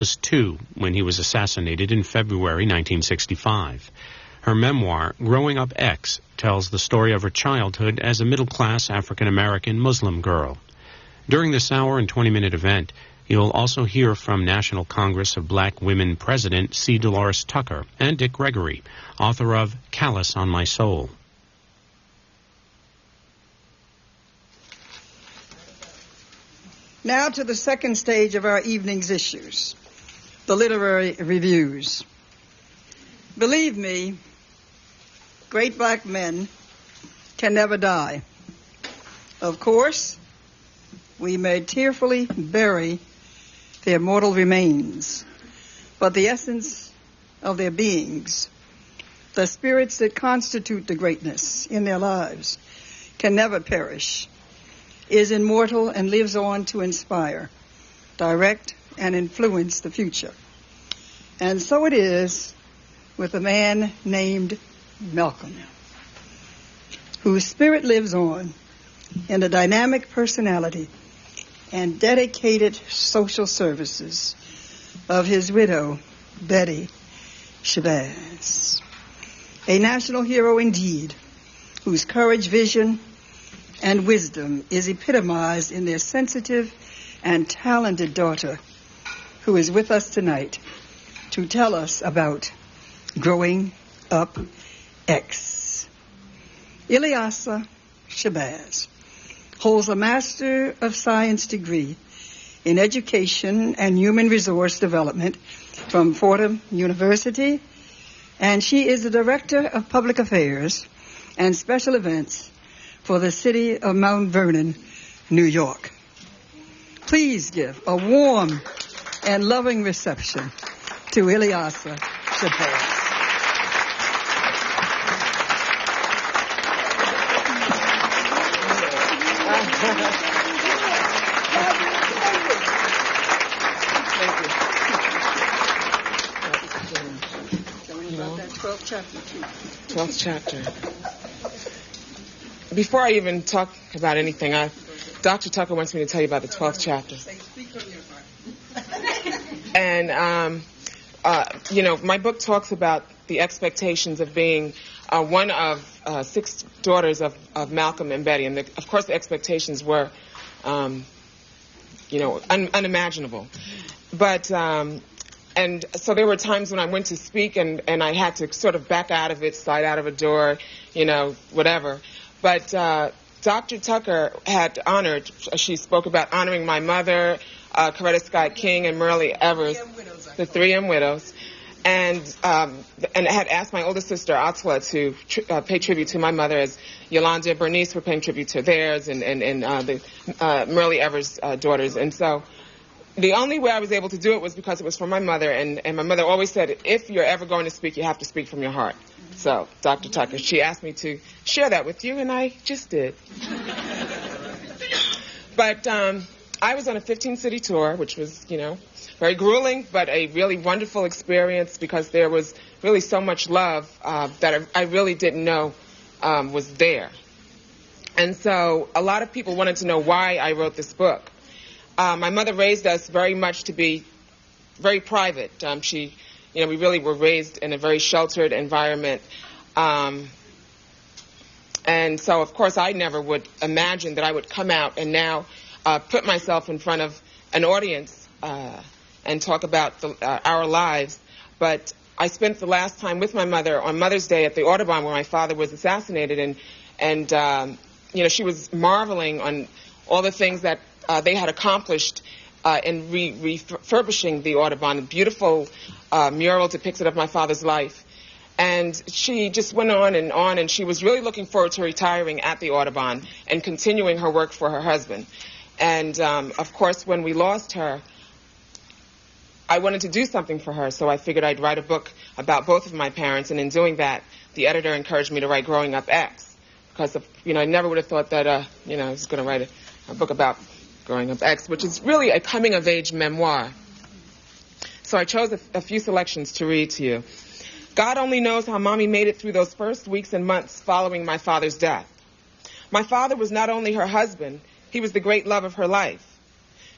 was 2 when he was assassinated in February 1965. Her memoir, Growing Up X, tells the story of her childhood as a middle-class African-American Muslim girl. During this hour and 20-minute event, you'll also hear from National Congress of Black Women President C. Dolores Tucker and Dick Gregory, author of Callus On My Soul. Now to the second stage of our evening's issues, the literary reviews. Believe me, great black men can never die. Of course, we may tearfully bury their mortal remains, but the essence of their beings, the spirits that constitute the greatness in their lives, can never perish, is immortal and lives on to inspire, direct, and influence the future. And so it is with a man named Malcolm, whose spirit lives on in the dynamic personality and dedicated social services of his widow, Betty Shabazz. A national hero indeed, whose courage, vision, and wisdom is epitomized in their sensitive and talented daughter, who is with us tonight to tell us about Growing Up X. Ilyasah Shabazz holds a Master of Science degree in Education and Human Resource Development from Fordham University, and she is the Director of Public Affairs and Special Events for the city of Mount Vernon, New York. Please give a warm and loving reception to Ilyasah Shabazz. Twelfth chapter. 12th chapter. Before I even talk about anything, Dr. Tucker wants me to tell you about the 12th chapter. And, my book talks about the expectations of being one of 6 daughters of Malcolm and Betty. And, of course, the expectations were, unimaginable. But, and so there were times when I went to speak and I had to sort of back out of it, slide out of a door, whatever. But Dr. Tucker had honored, she spoke about honoring my mother, Coretta Scott King, and Merle Evers, the 3M widows, and had asked my older sister, Atla, to pay tribute to my mother, as Yolanda and Bernice were paying tribute to theirs, and the Merle Evers daughters. And so the only way I was able to do it was because it was for my mother, and my mother always said, if you're ever going to speak, you have to speak from your heart. So, Dr. Tucker, she asked me to share that with you, and I just did. But I was on a 15-city tour, which was, very grueling, but a really wonderful experience because there was really so much love that I really didn't know was there. And so a lot of people wanted to know why I wrote this book. My mother raised us very much to be very private. We really were raised in a very sheltered environment. And so, of course, I never would imagine that I would come out and now put myself in front of an audience and talk about our lives. But I spent the last time with my mother on Mother's Day at the Audubon where my father was assassinated. And she was marveling on all the things that they had accomplished in refurbishing the Audubon, a beautiful mural depicted of my father's life. And she just went on, and she was really looking forward to retiring at the Audubon and continuing her work for her husband. And, of course, when we lost her, I wanted to do something for her, so I figured I'd write a book about both of my parents. And in doing that, the editor encouraged me to write Growing Up X, because, I never would have thought that, I was going to write a book about Growing Up X, which is really a coming-of-age memoir. So I chose a few selections to read to you. God only knows how Mommy made it through those first weeks and months following my father's death. My father was not only her husband, he was the great love of her life.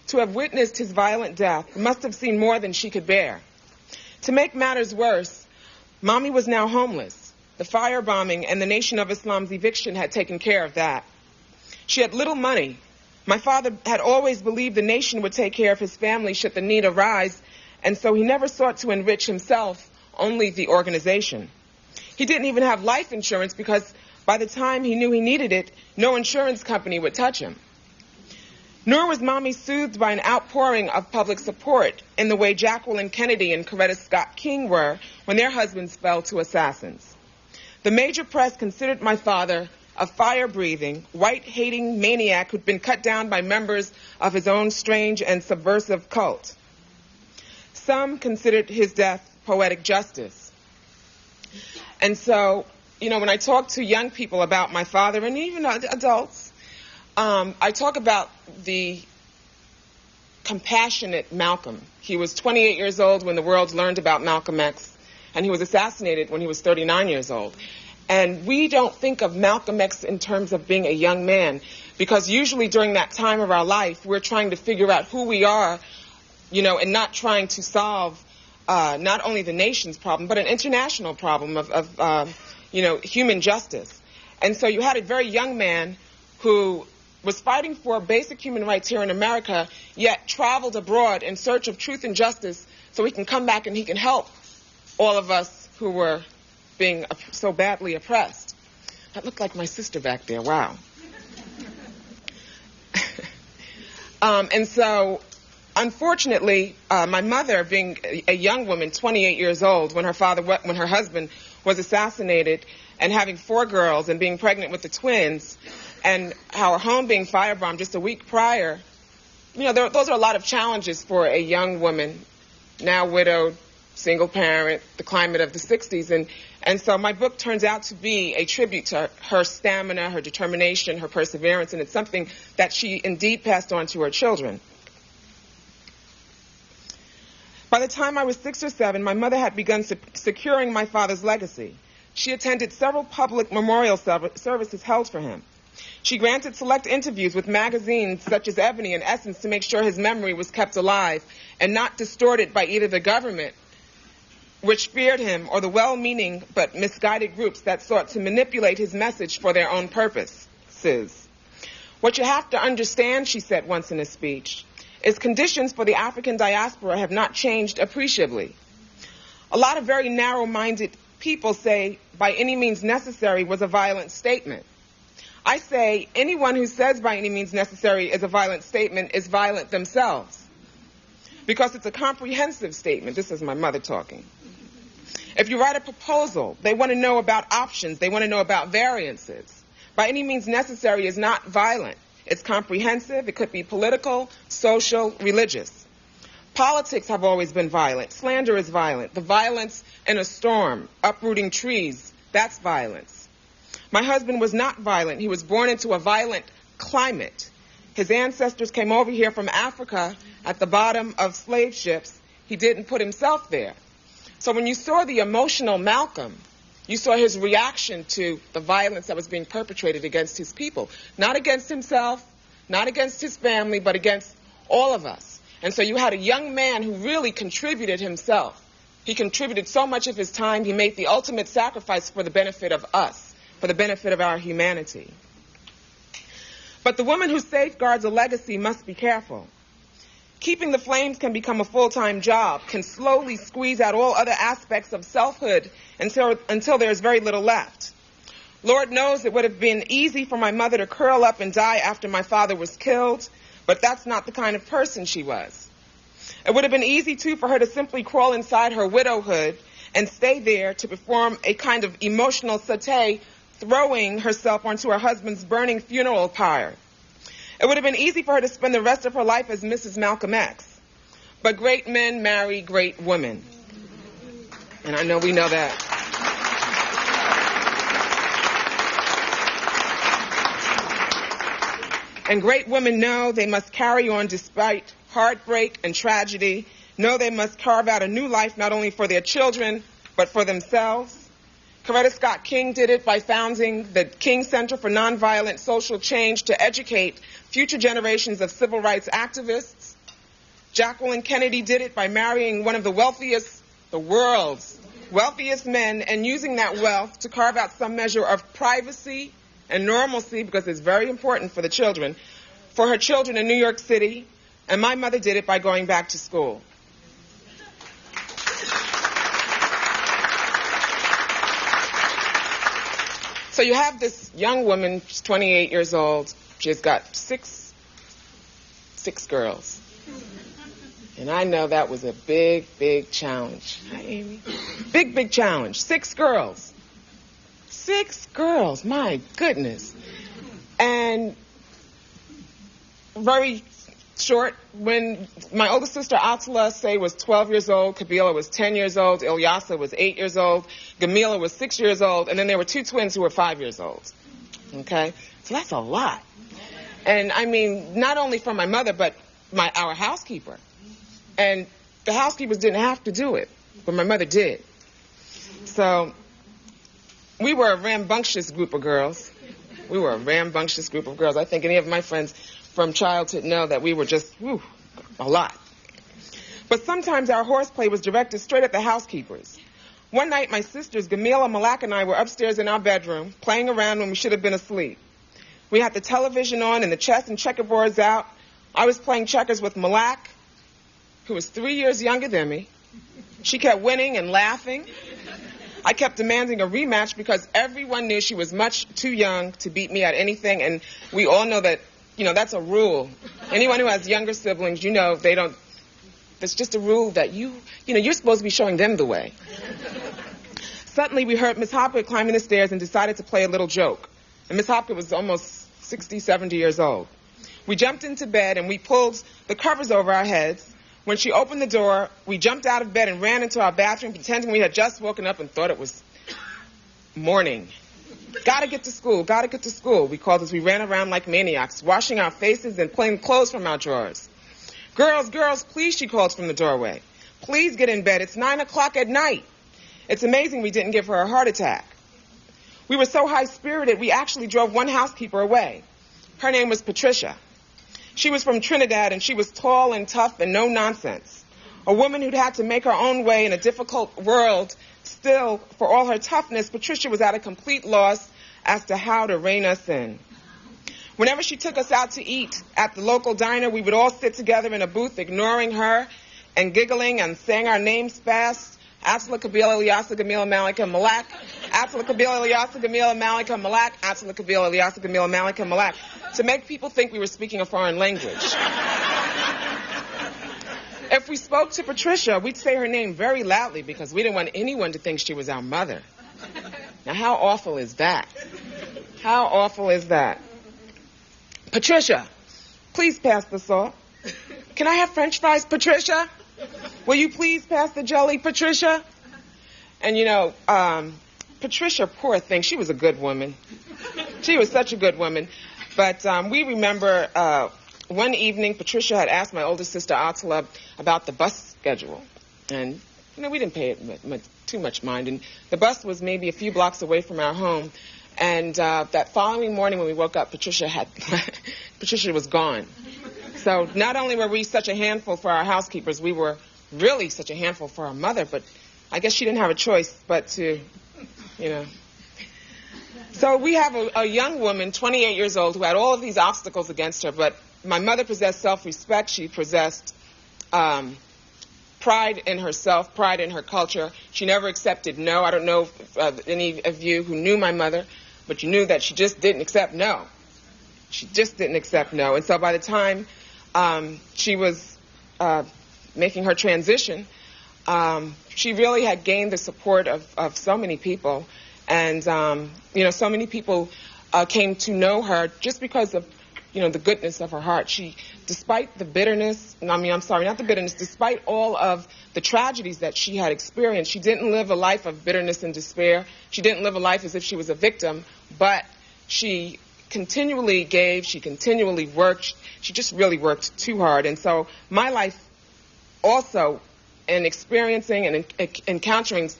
To have witnessed his violent death must have seen more than she could bear. To make matters worse, Mommy was now homeless. The firebombing and the Nation of Islam's eviction had taken care of that. She had little money. My father had always believed the nation would take care of his family should the need arise, and so he never sought to enrich himself, only the organization. He didn't even have life insurance because by the time he knew he needed it, no insurance company would touch him. Nor was Mommy soothed by an outpouring of public support in the way Jacqueline Kennedy and Coretta Scott King were when their husbands fell to assassins. The major press considered my father a fire-breathing, white-hating maniac who'd been cut down by members of his own strange and subversive cult. Some considered his death poetic justice. And so, when I talk to young people about my father, and even adults, I talk about the compassionate Malcolm. He was 28 years old when the world learned about Malcolm X, and he was assassinated when he was 39 years old. And we don't think of Malcolm X in terms of being a young man, because usually during that time of our life, we're trying to figure out who we are, and not trying to solve not only the nation's problem, but an international problem of human justice. And so you had a very young man who was fighting for basic human rights here in America, yet traveled abroad in search of truth and justice so he can come back and he can help all of us who were being so badly oppressed. That looked like my sister back there. Wow. And so, unfortunately, my mother, being a young woman, 28 years old, when her husband was assassinated, and having 4 girls and being pregnant with the twins, and our home being firebombed just a week prior, those are a lot of challenges for a young woman, now widowed, single parent, the climate of the 60s. And so my book turns out to be a tribute to her stamina, her determination, her perseverance, and it's something that she indeed passed on to her children. By the time I was 6 or 7, my mother had begun securing my father's legacy. She attended several public memorial services held for him. She granted select interviews with magazines such as Ebony and Essence to make sure his memory was kept alive and not distorted by either the government, which feared him, or the well-meaning but misguided groups that sought to manipulate his message for their own purposes. What you have to understand, she said once in a speech, is conditions for the African diaspora have not changed appreciably. A lot of very narrow-minded people say by any means necessary was a violent statement. I say anyone who says by any means necessary is a violent statement is violent themselves, because it's a comprehensive statement. This is my mother talking. If you write a proposal, they want to know about options. They want to know about variances. By any means necessary is not violent. It's comprehensive. It could be political, social, religious. Politics have always been violent. Slander is violent. The violence in a storm, uprooting trees, that's violence. My husband was not violent. He was born into a violent climate. His ancestors came over here from Africa at the bottom of slave ships. He didn't put himself there. So when you saw the emotional Malcolm, you saw his reaction to the violence that was being perpetrated against his people. Not against himself, not against his family, but against all of us. And so you had a young man who really contributed himself. He contributed so much of his time, he made the ultimate sacrifice for the benefit of us, for the benefit of our humanity. But the woman who safeguards a legacy must be careful. Keeping the flames can become a full-time job, can slowly squeeze out all other aspects of selfhood until there's very little left. Lord knows it would have been easy for my mother to curl up and die after my father was killed, but that's not the kind of person she was. It would have been easy, too, for her to simply crawl inside her widowhood and stay there to perform a kind of emotional sauté, throwing herself onto her husband's burning funeral pyre. It would have been easy for her to spend the rest of her life as Mrs. Malcolm X. But great men marry great women. And I know we know that. And great women know they must carry on despite heartbreak and tragedy, know they must carve out a new life not only for their children, but for themselves. Coretta Scott King did it by founding the King Center for Nonviolent Social Change to educate future generations of civil rights activists. Jacqueline Kennedy did it by marrying one of the world's wealthiest men, and using that wealth to carve out some measure of privacy and normalcy, because it's very important for the children, for her children in New York City. And my mother did it by going back to school. So you have this young woman, she's 28 years old. She's got six girls. And I know that was a big, big challenge. Hi, Amy. Big, big challenge. 6 girls. 6 girls, my goodness. And very short, when my older sister Ilyasah was 12 years old, Kabila was 10 years old, Ilyasah was 8 years old, Gamila was 6 years old, and then there were 2 twins who were 5 years old. Okay? So that's a lot. And I mean, not only from my mother, but our housekeeper. And the housekeepers didn't have to do it, but my mother did. So we were a rambunctious group of girls. I think any of my friends from childhood know that we were just, a lot. But sometimes our horseplay was directed straight at the housekeepers. One night, my sisters, Gamila, Malak, and I were upstairs in our bedroom, playing around when we should have been asleep. We had the television on and the chess and checkerboards out. I was playing checkers with Malak, who was 3 years younger than me. She kept winning and laughing. I kept demanding a rematch because everyone knew she was much too young to beat me at anything, and we all know that, that's a rule. Anyone who has younger siblings, they don't, that's just a rule that you're supposed to be showing them the way. Suddenly, we heard Miss Hopgood climbing the stairs and decided to play a little joke. And Miss Hopgood was almost 60, 70 years old. We jumped into bed and we pulled the covers over our heads. When she opened the door, we jumped out of bed and ran into our bathroom, pretending we had just woken up and thought it was morning. Gotta get to school, we called as we ran around like maniacs, washing our faces and pulling clothes from our drawers. Girls, please, she called from the doorway. Please get in bed. It's 9 o'clock at night. It's amazing we didn't give her a heart attack. We were so high-spirited, we actually drove one housekeeper away. Her name was Patricia. She was from Trinidad, and she was tall and tough and no nonsense. A woman who'd had to make her own way in a difficult world. Still, for all her toughness, Patricia was at a complete loss as to how to rein us in. Whenever she took us out to eat at the local diner, we would all sit together in a booth, ignoring her and giggling and saying our names fast. Atla, Kabila, Ilyasah, Gamila, Malika, Malak. Atla, Kabila, Ilyasah, Gamila, Malika, Malak. Atla, Kabila, Ilyasah, Gamila, Malika, Malak. To make people think we were speaking a foreign language. If we spoke to Patricia, we'd say her name very loudly because we didn't want anyone to think she was our mother. Now, how awful is that? How awful is that? Patricia, please pass the salt. Can I have French fries, Patricia? Will you please pass the jelly, Patricia? And Patricia, poor thing, she was a good woman. She was such a good woman. But we remember one evening, Patricia had asked my older sister, Atla, about the bus schedule. And, we didn't pay it too much mind. And the bus was maybe a few blocks away from our home. And that following morning when we woke up, Patricia was gone. So not only were we such a handful for our housekeepers, we were really such a handful for our mother. But I guess she didn't have a choice but to, So we have a young woman, 28 years old, who had all of these obstacles against her. But my mother possessed self-respect. She possessed pride in herself, pride in her culture. She never accepted no. I don't know if any of you who knew my mother, but you knew that she just didn't accept no. She just didn't accept no. And so by the time she was making her transition, she really had gained the support of so many people. And, so many people came to know her just because of, the goodness of her heart. She, despite the bitterness, despite all of the tragedies that she had experienced, she didn't live a life of bitterness and despair. She didn't live a life as if she was a victim, but she continually gave, she continually worked. She just really worked too hard. And so my life also, in experiencing and encountering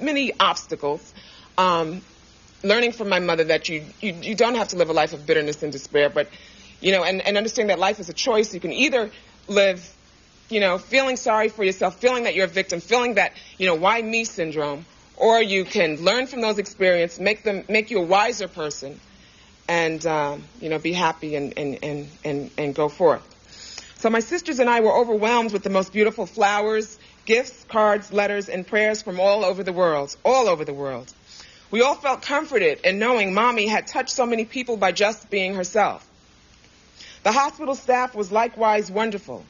many obstacles, learning from my mother that you don't have to live a life of bitterness and despair, but, and understanding that life is a choice. You can either live feeling sorry for yourself, feeling that you're a victim, feeling that, why me syndrome. Or you can learn from those experiences, make you a wiser person, and, be happy and go forth. So my sisters and I were overwhelmed with the most beautiful flowers, gifts, cards, letters, and prayers from all over the world. We all felt comforted in knowing Mommy had touched so many people by just being herself. The hospital staff was likewise wonderful.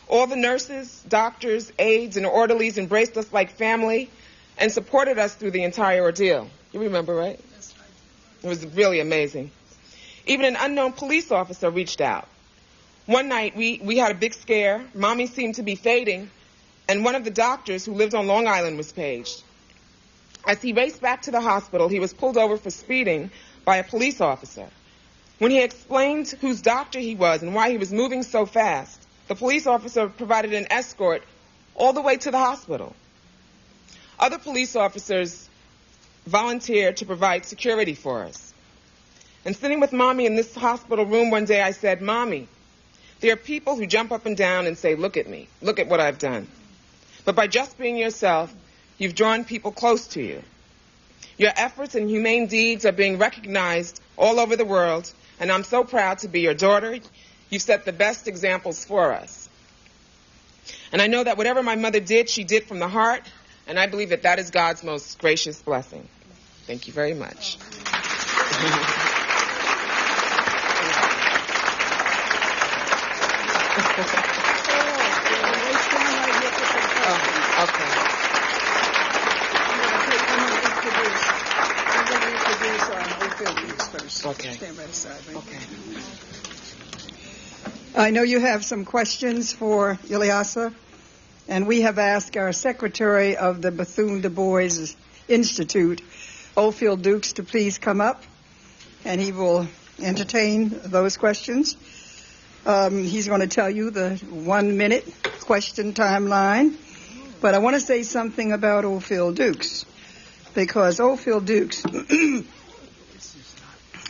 All the nurses, doctors, aides, and orderlies embraced us like family and supported us through the entire ordeal. You remember, right? That's right. It was really amazing. Even an unknown police officer reached out. One night, we had a big scare. Mommy seemed to be fading, and one of the doctors who lived on Long Island was paged. As he raced back to the hospital, he was pulled over for speeding by a police officer. When he explained whose doctor he was and why he was moving so fast, the police officer provided an escort all the way to the hospital. Other police officers volunteered to provide security for us. And sitting with Mommy in this hospital room one day, I said, Mommy, there are people who jump up and down and say, look at me, look at what I've done. But by just being yourself, you've drawn people close to you. Your efforts and humane deeds are being recognized all over the world, and I'm so proud to be your daughter. You've set the best examples for us. And I know that whatever my mother did, she did from the heart, and I believe that is God's most gracious blessing. Thank you very much. Okay. Stand by the side. Right? Okay. I know you have some questions for Ilyasah, and we have asked our secretary of the Bethune-Du Bois Institute, Ophir Dukes, to please come up, and he will entertain those questions. He's going to tell you the 1-minute question timeline, but I want to say something about Ophir Dukes, because Ophir Dukes...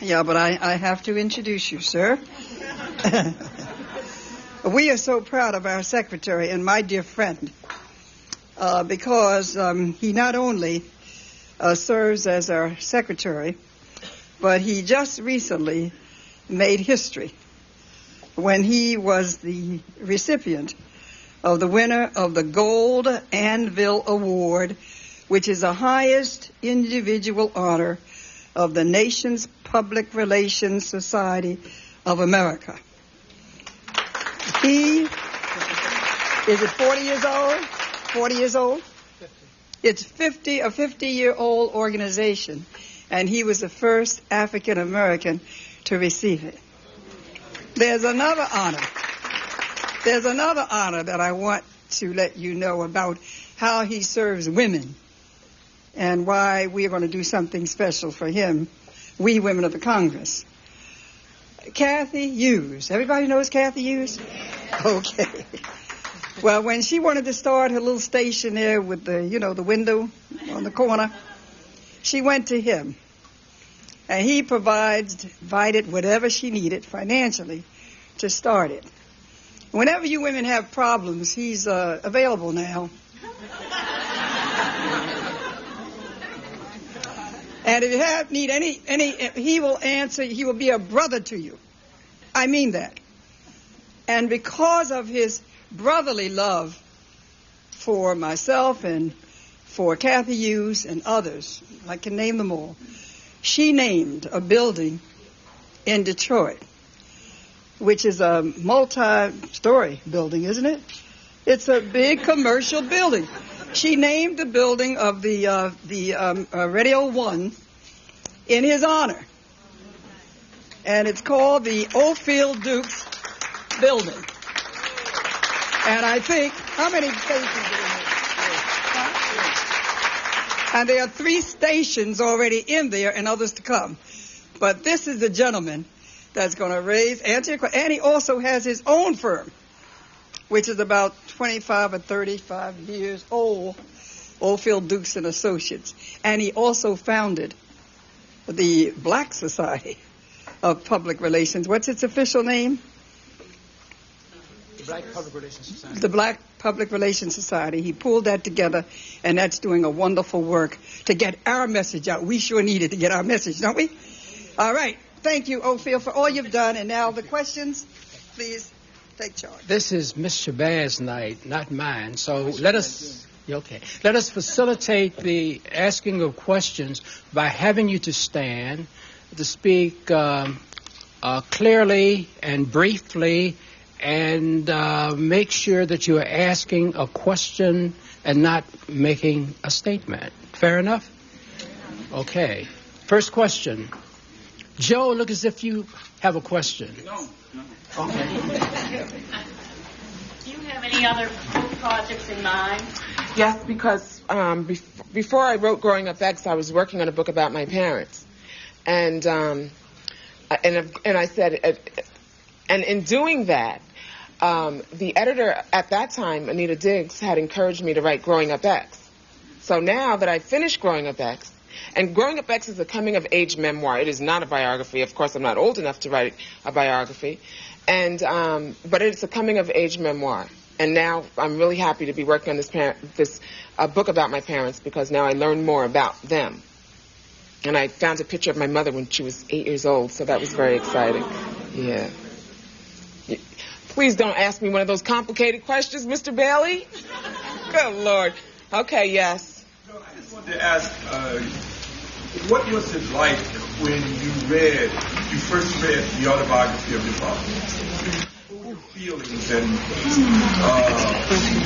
Yeah, but I have to introduce you, sir. We are so proud of our secretary and my dear friend because he not only serves as our secretary, but he just recently made history when he was the recipient of the winner of the Gold Anvil Award, which is the highest individual honor of the nation's Public Relations Society of America. He is it 40 years old? 40 years old? 50. It's a 50-year-old organization, and he was the first African American to receive it. There's another honor that I want to let you know about how he serves women and why we are going to do something special for him, we women of the Congress. Kathy Hughes. Everybody knows Kathy Hughes? Okay. Well, when she wanted to start her little station there with the window on the corner, she went to him. And he provided whatever she needed financially to start it. Whenever you women have problems, he's available now. And if you need any, he will answer. He will be a brother to you. I mean that. And because of his brotherly love for myself and for Kathy Hughes and others, I can name them all, she named a building in Detroit, which is a multi-story building, isn't it? It's a big commercial building. She named the building of the Radio 1 in his honor. And it's called the Ophir Dukes Building. And I think, how many stations are there? And there are 3 stations already in there and others to come. But this is the gentleman that's going to answer your question. And he also has his own firm, which is about 25 or 35 years old, Ophir Dukes and Associates. And he also founded the Black Society of Public Relations. What's its official name? Black Public Relations Society. The Black Public Relations Society. He pulled that together, and that's doing a wonderful work to get our message out. We sure need it to get our message, don't we? All right. Thank you, Ophir, for all you've done. And now the questions, please take charge. This is Miss Shabazz night, not mine. So let us facilitate the asking of questions by having you to stand, to speak clearly and briefly, and make sure that you are asking a question and not making a statement. Fair enough? Okay. First question. Joe, look as if you have a question. No. Okay. Do you have any other book projects in mind? Yes, because before I wrote Growing Up X, I was working on a book about my parents. And I said, and in doing that, the editor at that time, Anita Diggs, had encouraged me to write Growing Up X. So now that I've finished Growing Up X, and Growing Up X is a coming-of-age memoir. It is not a biography. Of course, I'm not old enough to write a biography. And but it's a coming-of-age memoir. And now I'm really happy to be working on this book about my parents, because now I learn more about them. And I found a picture of my mother when she was 8 years old, so that was very exciting. Yeah. Please don't ask me one of those complicated questions, Mr. Bailey. Good Lord. Okay, yes. No, I just wanted to ask, what was it like when you first read the autobiography of your father? What were your feelings and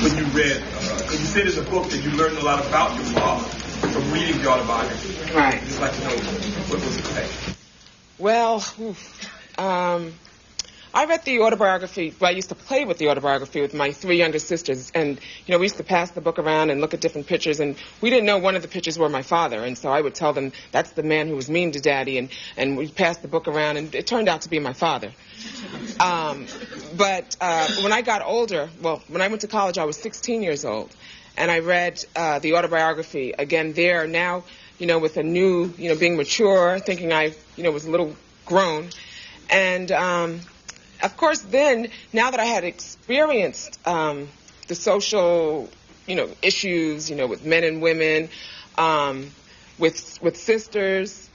when you read, because you said it's a book that you learned a lot about your father from reading the autobiography. Right. I'd just like to know, what was it like? Well, I read the autobiography, I used to play with the autobiography with my 3 younger sisters, and, we used to pass the book around and look at different pictures, and we didn't know one of the pictures were my father, and so I would tell them, that's the man who was mean to Daddy, and we passed the book around, and it turned out to be my father. But when I got older, when I went to college, I was 16 years old, and I read the autobiography again there, now, with a new, being mature, thinking I, was a little grown, and of course, then, now that I had experienced the social, issues, with men and women, with sisters,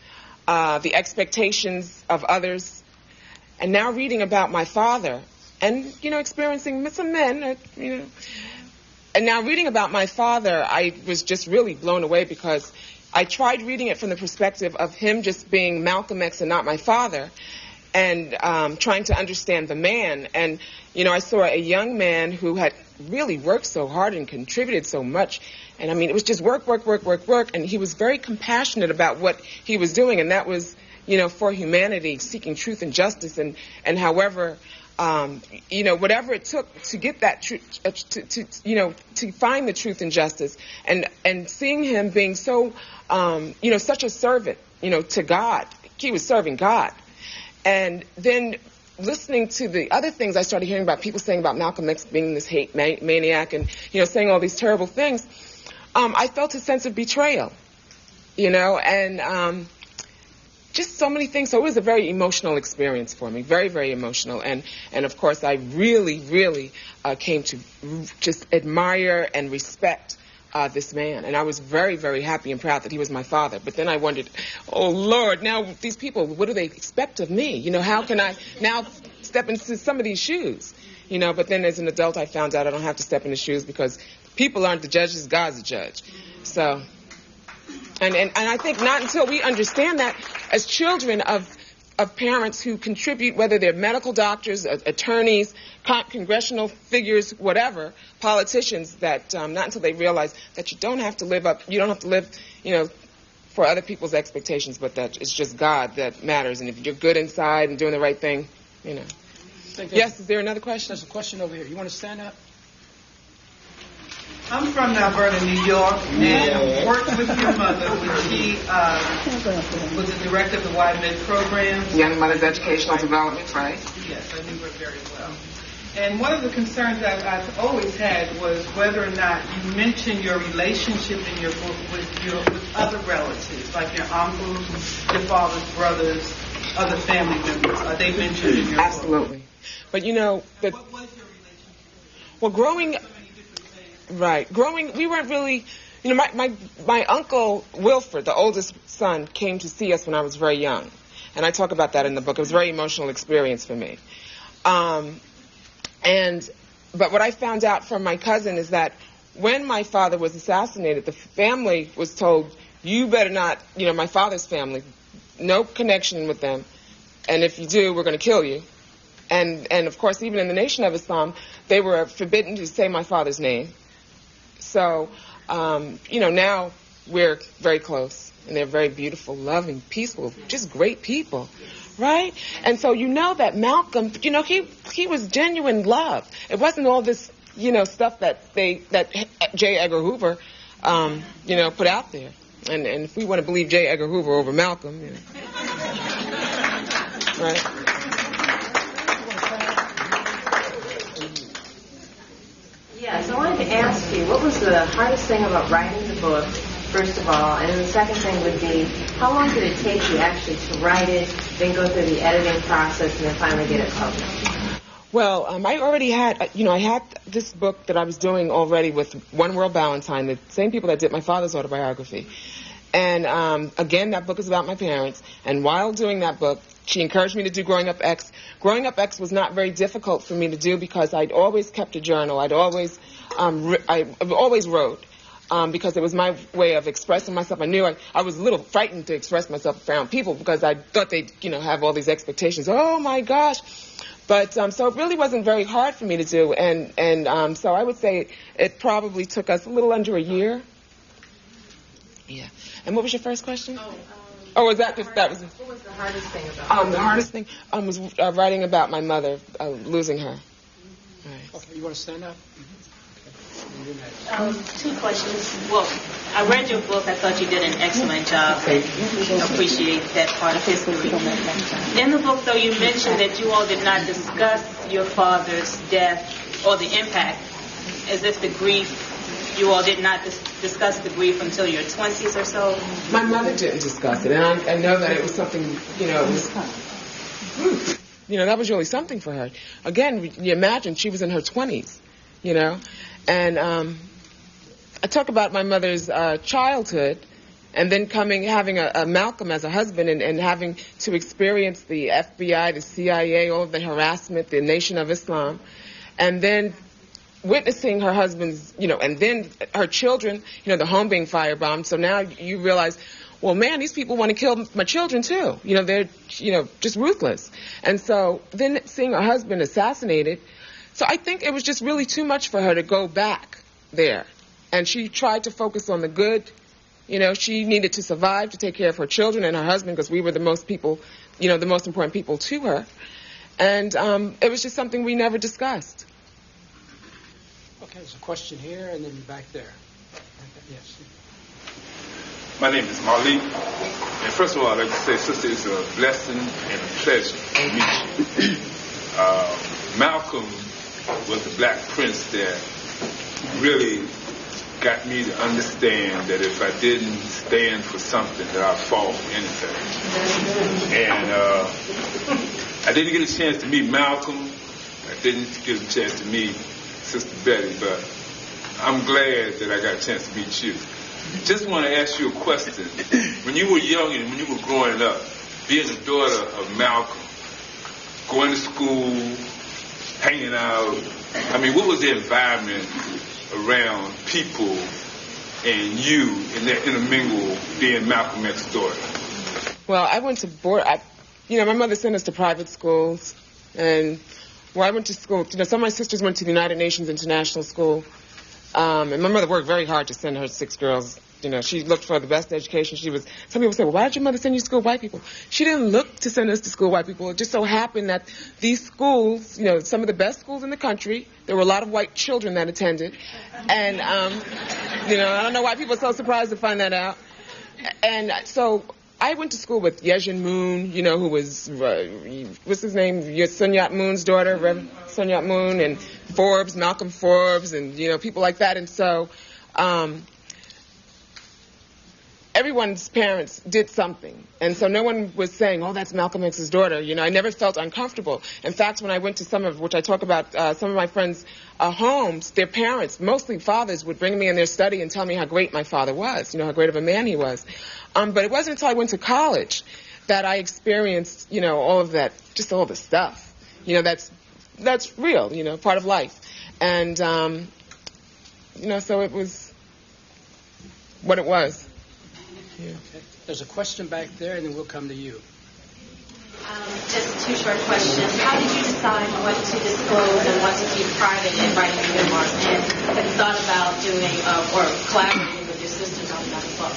the expectations of others, and now reading about my father, and, experiencing some men, and now reading about my father, I was just really blown away, because I tried reading it from the perspective of him just being Malcolm X and not my father, and trying to understand the man. And, I saw a young man who had really worked so hard and contributed so much. And, it was just work. And he was very compassionate about what he was doing. And that was, for humanity, seeking truth and justice. And however, whatever it took to get that truth, to find the truth and justice. And seeing him being so, such a servant, to God. He was serving God. And then listening to the other things I started hearing about, people saying about Malcolm X being this hate maniac and, saying all these terrible things, I felt a sense of betrayal, and just so many things. So it was a very emotional experience for me, very, very emotional. And of course, I really, really came to just admire and respect this man. And I was very, very happy and proud that he was my father. But then I wondered, oh, Lord, now these people, what do they expect of me? How can I now step into some of these shoes? But then as an adult, I found out I don't have to step into shoes, because people aren't the judges, God's the judge. So, and I think not until we understand that as children of parents who contribute, whether they're medical doctors, attorneys, congressional figures, whatever, politicians, that not until they realize that you don't have to live, for other people's expectations, but that it's just God that matters. And if you're good inside and doing the right thing, Yes, is there another question? There's a question over here. You want to stand up? I'm from Alberta, New York, and worked with your mother when she was the director of the YMED program. Young Mothers Educational Development, right? Yes, I knew her very well. And one of the concerns that I've always had was whether or not you mention your relationship in your book with other relatives, like your uncles, your father's brothers, other family members. Are they mentioned in your book? Absolutely. But what was your relationship Well, growing, we weren't really, you know, my uncle Wilford, the oldest son, came to see us when I was very young. And I talk about that in the book. It was a very emotional experience for me. But what I found out from my cousin is that when my father was assassinated, the family was told, you better not, you know, my father's family, no connection with them. And if you do, we're going to kill you. And of course, even in the Nation of Islam, they were forbidden to say my father's name. So, you know, now we're very close. And they're very beautiful, loving, peaceful, just great people, right? And so you know that Malcolm, you know, he was genuine love. It wasn't all this, you know, stuff that J. Edgar Hoover, you know, put out there. And if we want to believe J. Edgar Hoover over Malcolm, you know, right? Yes, I wanted to ask you, what was the hardest thing about writing the book, first of all? And then the second thing would be, how long did it take you actually to write it, then go through the editing process, and then finally get it published? Well, I already had, you know, I had this book that I was doing already with One World Valentine, the same people that did my father's autobiography. And again, that book is about my parents. And while doing that book, she encouraged me to do Growing Up X. Growing Up X was not very difficult for me to do because I'd always kept a journal. I always wrote because it was my way of expressing myself. I knew I was a little frightened to express myself around people because I thought they'd, you know, have all these expectations. Oh, my gosh. But so it really wasn't very hard for me to do. And so I would say it probably took us a little under a year. Yeah. And what was your first question? Was that was? What was the hardest thing about it? The hardest thing was writing about my mother, losing her. Right. Okay, you want to stand up? Two questions. Well, I read your book. I thought you did an excellent job. And appreciate that part of history. In the book, though, you mentioned that you all did not discuss your father's death or the impact, as if the grief. You all did not discuss the grief until your 20s or so? My mother didn't discuss it, and I know that it was something, you know, that was really something for her. Again, you imagine she was in her 20s, you know, and I talk about my mother's childhood, and then having a Malcolm as a husband, and having to experience the FBI, the CIA, all of the harassment, the Nation of Islam, and then witnessing her husband's, you know, and then her children, you know, the home being firebombed. So now you realize, well, man, these people want to kill my children too. You know, they're, you know, just ruthless. And so then seeing her husband assassinated, so I think it was just really too much for her to go back there. And she tried to focus on the good. You know, she needed to survive to take care of her children and her husband because we were the most people, you know, the most important people to her. And it was just something we never discussed. Okay, there's a question here and then back there. Yes. My name is Malik. And first of all, I'd like to say, sister, it's a blessing and a pleasure to meet you. Malcolm was the black prince that really got me to understand that if I didn't stand for something, that I'd fall for anything. And I didn't get a chance to meet Malcolm. I didn't get a chance to meet Sister Betty, but I'm glad that I got a chance to meet you. Just want to ask you a question. When you were young and when you were growing up, being the daughter of Malcolm, going to school, hanging out, I mean, what was the environment around people and you in that intermingle being Malcolm X's daughter? Well, I went to my mother sent us to private schools, and where I went to school, you know, some of my sisters went to the United Nations International School, and my mother worked very hard to send her 6 girls. You know, she looked for the best education. Some people say, well, why did your mother send you to school with white people? She didn't look to send us to school with white people. It just so happened that these schools, you know, some of the best schools in the country, there were a lot of white children that attended. And, you know, I don't know why people are so surprised to find that out. And so I went to school with Yejin Moon, you know, who was, what's his name, Sun Yat-moon's daughter, Reverend Sun Yat-moon, and Forbes, Malcolm Forbes, and, you know, people like that. And so everyone's parents did something. And so no one was saying, oh, that's Malcolm X's daughter. You know, I never felt uncomfortable. In fact, when I went to some of, which I talk about, some of my friends' homes, their parents, mostly fathers, would bring me in their study and tell me how great my father was, you know, how great of a man he was. But it wasn't until I went to college that I experienced, you know, all of that, just all the stuff. You know, that's real, you know, part of life. And, you know, so it was what it was. Yeah. Okay. There's a question back there, and then we'll come to you. Just two short questions. How did you decide what to disclose and what to keep private in writing your memoirs? And have you thought about doing or collaborating with your sisters on another book?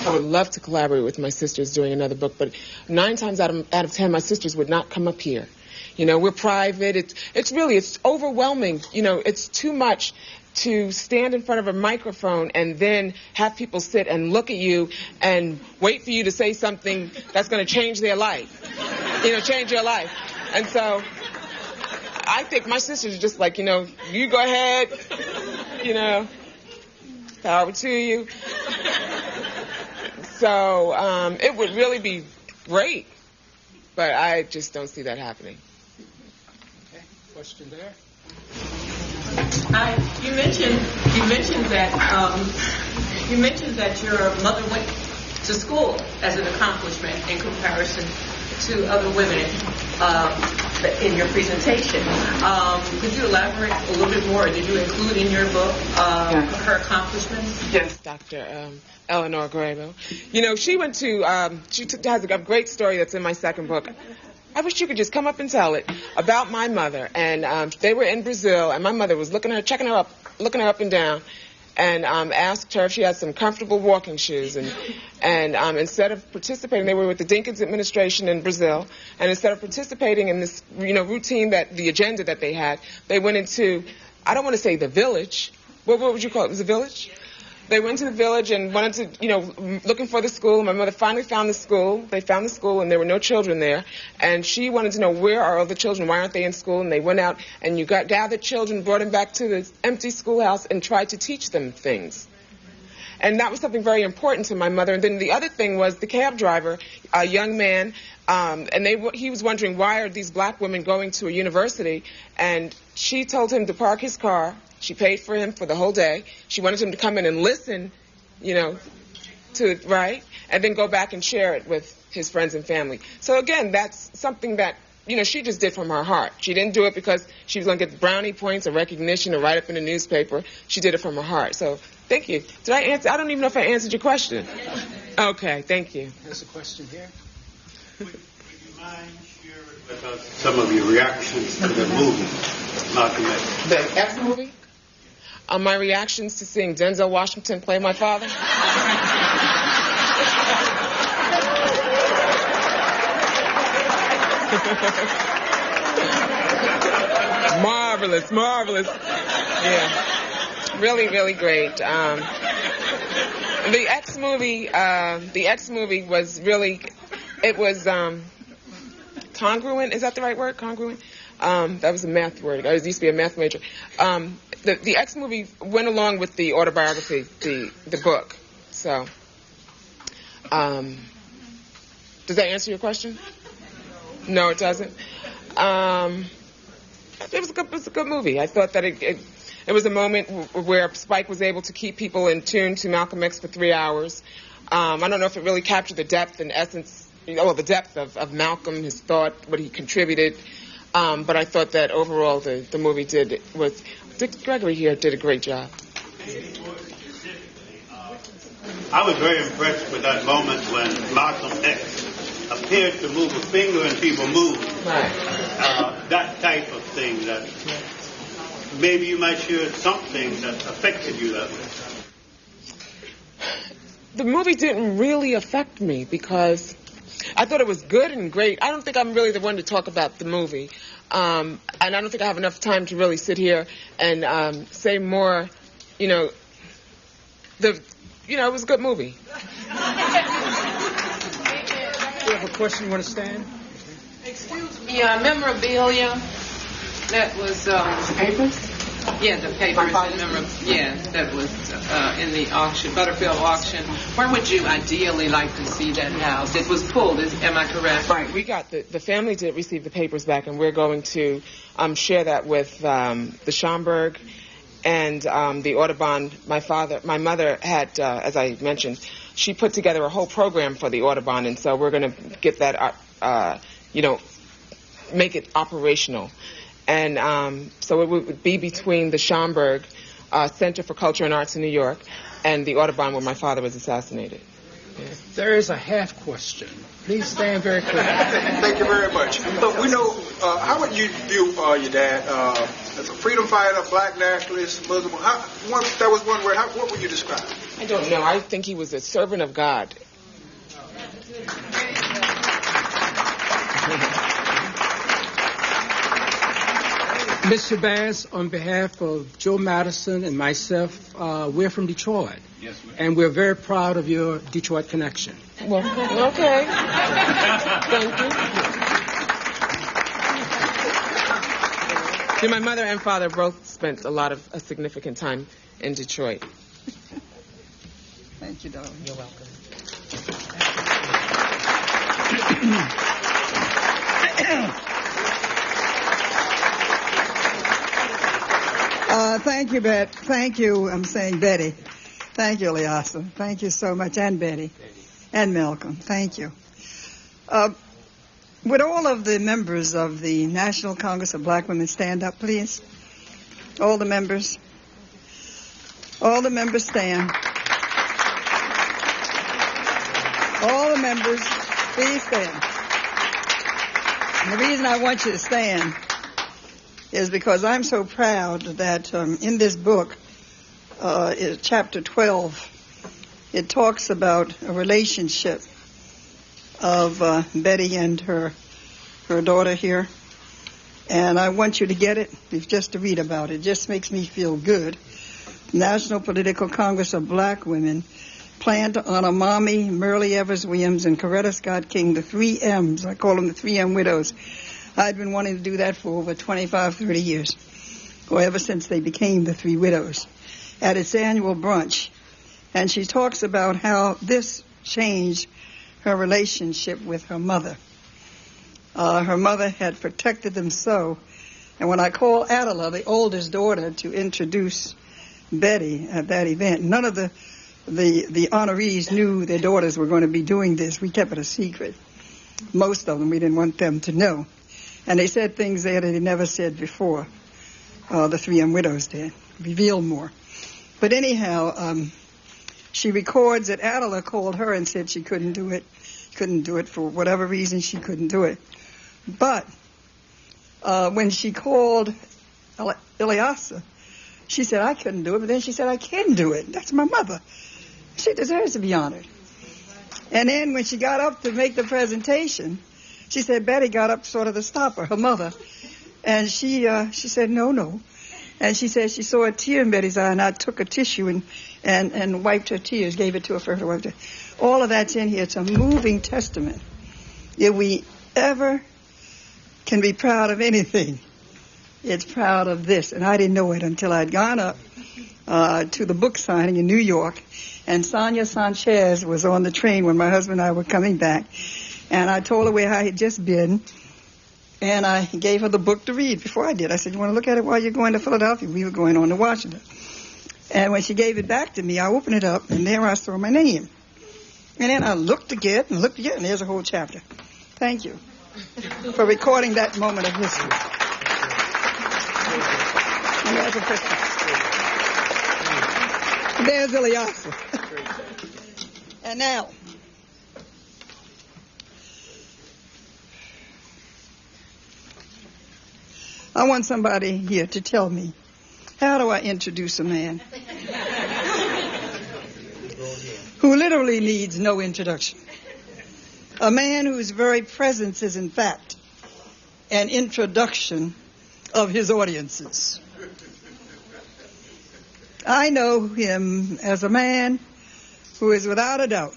I would love to collaborate with my sisters doing another book, but 9 times out of 10, my sisters would not come up here. You know, we're private. It's overwhelming. You know, it's too much to stand in front of a microphone and then have people sit and look at you and wait for you to say something that's going to change their life. You know, change your life. And so I think my sisters are just like, you know, you go ahead, you know, power to you. So it would really be great, but I just don't see that happening. Okay, question there. You mentioned that your mother went to school as an accomplishment in comparison to other women in your presentation. Could you elaborate a little bit more? Did you include in your book her accomplishments? Yes, Dr. Eleanor Grabo. You know, she went to, she has a great story that's in my second book. I wish you could just come up and tell it about my mother. And they were in Brazil, and my mother was looking her up and down, and asked her if she had some comfortable walking shoes. And instead of participating, they were with the Dinkins administration in Brazil, and instead of participating in this, you know, routine, the agenda that they had, they went into, I don't want to say the village. What would you call it? It was a village? They went to the village and wanted to, you know, looking for the school. My mother finally found the school. They found the school, and there were no children there. And she wanted to know, where are all the children? Why aren't they in school? And they went out, and gathered children, brought them back to the empty schoolhouse, and tried to teach them things. And that was something very important to my mother. And then the other thing was the cab driver, a young man, and he was wondering, why are these black women going to a university? And she told him to park his car. She paid for him for the whole day. She wanted him to come in and listen, you know, to it, right? And then go back and share it with his friends and family. So again, that's something that, you know, she just did from her heart. She didn't do it because she was going to get brownie points or recognition or write up in the newspaper. She did it from her heart. So thank you. Did I answer? I don't even know if I answered your question. Okay, thank you. There's a question here. Would you mind sharing with us some of your reactions to the movie, Malcolm X? The X movie? My reactions to seeing Denzel Washington play my father? Marvelous. Yeah. Really, really great. The X movie was really, it was congruent. Is that the right word? Congruent? That was a math word. I used to be a math major. The X movie went along with the autobiography, the book. So, does that answer your question? No, it doesn't. It was a good movie. I thought that it was a moment where Spike was able to keep people in tune to Malcolm X for 3 hours. I don't know if it really captured the depth and essence, the depth of Malcolm, his thought, what he contributed. But I thought that overall the movie Dick Gregory here did a great job. I was very impressed with that moment when Malcolm X appeared to move a finger and people moved. Right. That type of thing. That maybe you might share something that affected you that way. The movie didn't really affect me because I thought it was good and great. I don't think I'm really the one to talk about the movie. And I don't think I have enough time to really sit here and say more, it was a good movie. You have a question? You want to stand? Excuse me. Memorabilia that was Yeah, the papers. That was in the auction, Butterfield auction. Where would you ideally like to see that housed? It was pulled. Am I correct? Right. We got the family did receive the papers back, and we're going to share that with the Schomburg and the Audubon. My mother had, as I mentioned, she put together a whole program for the Audubon, and so we're going to get that, make it operational. And so it would be between the Schomburg Center for Culture and Arts in New York and the Audubon where my father was assassinated. Yeah. There is a half question. Please stand very clear. Thank you very much. But we know, how would you view your dad as a freedom fighter, black nationalist, Muslim? That was one word. What would you describe? I don't know. I think he was a servant of God. Ms. Shabazz, on behalf of Joe Madison and myself, we're from Detroit. Yes, and we're very proud of your Detroit connection. Well, okay. Thank you. My mother and father both spent a significant time in Detroit. Thank you, darling. You're welcome. Thank you, Bet. Thank you. I'm saying Betty. Thank you, Ilyasah. Thank you so much, and Betty, and Malcolm. Thank you. Would all of the members of the National Congress of Black Women stand up, please? All the members. All the members stand. All the members, please stand. And the reason I want you to stand is because I'm so proud that in this book, chapter 12, it talks about a relationship of Betty and her daughter here. And I want you to get it, just to read about it. It just makes me feel good. National Political Congress of Black Women planned to honor Mommy, Merle Evers Williams, and Coretta Scott King, the 3 M's. I call them the 3 M widows. I'd been wanting to do that for over 25, 30 years, or ever since they became the 3 widows, at its annual brunch. And she talks about how this changed her relationship with her mother. Her mother had protected them so. And when I called Adela, the oldest daughter, to introduce Betty at that event, none of the honorees knew their daughters were going to be doing this. We kept it a secret. Most of them, we didn't want them to know. And they said things there that they never said before. The 3 M widows did. Revealed more. But anyhow, she records that Adela called her and said she couldn't do it. Couldn't do it for whatever reason, she couldn't do it. But when she called Ilyasah, she said, I couldn't do it. But then she said, I can do it. That's my mother. She deserves to be honored. And then when she got up to make the presentation, she said Betty got up sort of to stop her mother. And she said, no. And she said she saw a tear in Betty's eye, and I took a tissue and wiped her tears, gave it to her for her to wipe her. All of that's in here. It's a moving testament. If we ever can be proud of anything, it's proud of this. And I didn't know it until I'd gone up to the book signing in New York, and Sonia Sanchez was on the train when my husband and I were coming back. And I told her where I had just been, and I gave her the book to read before I did. I said, you want to look at it while you're going to Philadelphia? We were going on to Washington. And when she gave it back to me, I opened it up, and there I saw my name. And then I looked again, and there's a whole chapter. Thank you for recording that moment of history. And there's a picture. There's Ilyasah. And now, I want somebody here to tell me, how do I introduce a man who literally needs no introduction? A man whose very presence is, in fact, an introduction of his audiences. I know him as a man who is without a doubt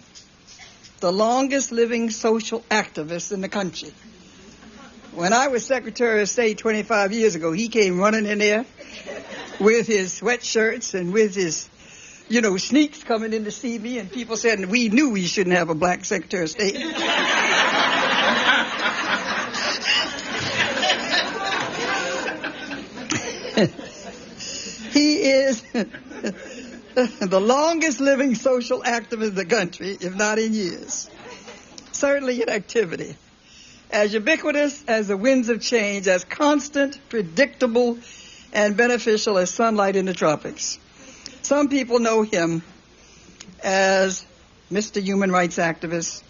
the longest living social activist in the country. When I was Secretary of State 25 years ago, he came running in there with his sweatshirts and with his, sneaks coming in to see me, and people said we knew we shouldn't have a black Secretary of State. He is the longest living social activist in the country, if not in years. Certainly in activity. As ubiquitous as the winds of change, as constant, predictable, and beneficial as sunlight in the tropics. Some people know him as Mr. Human Rights Activist,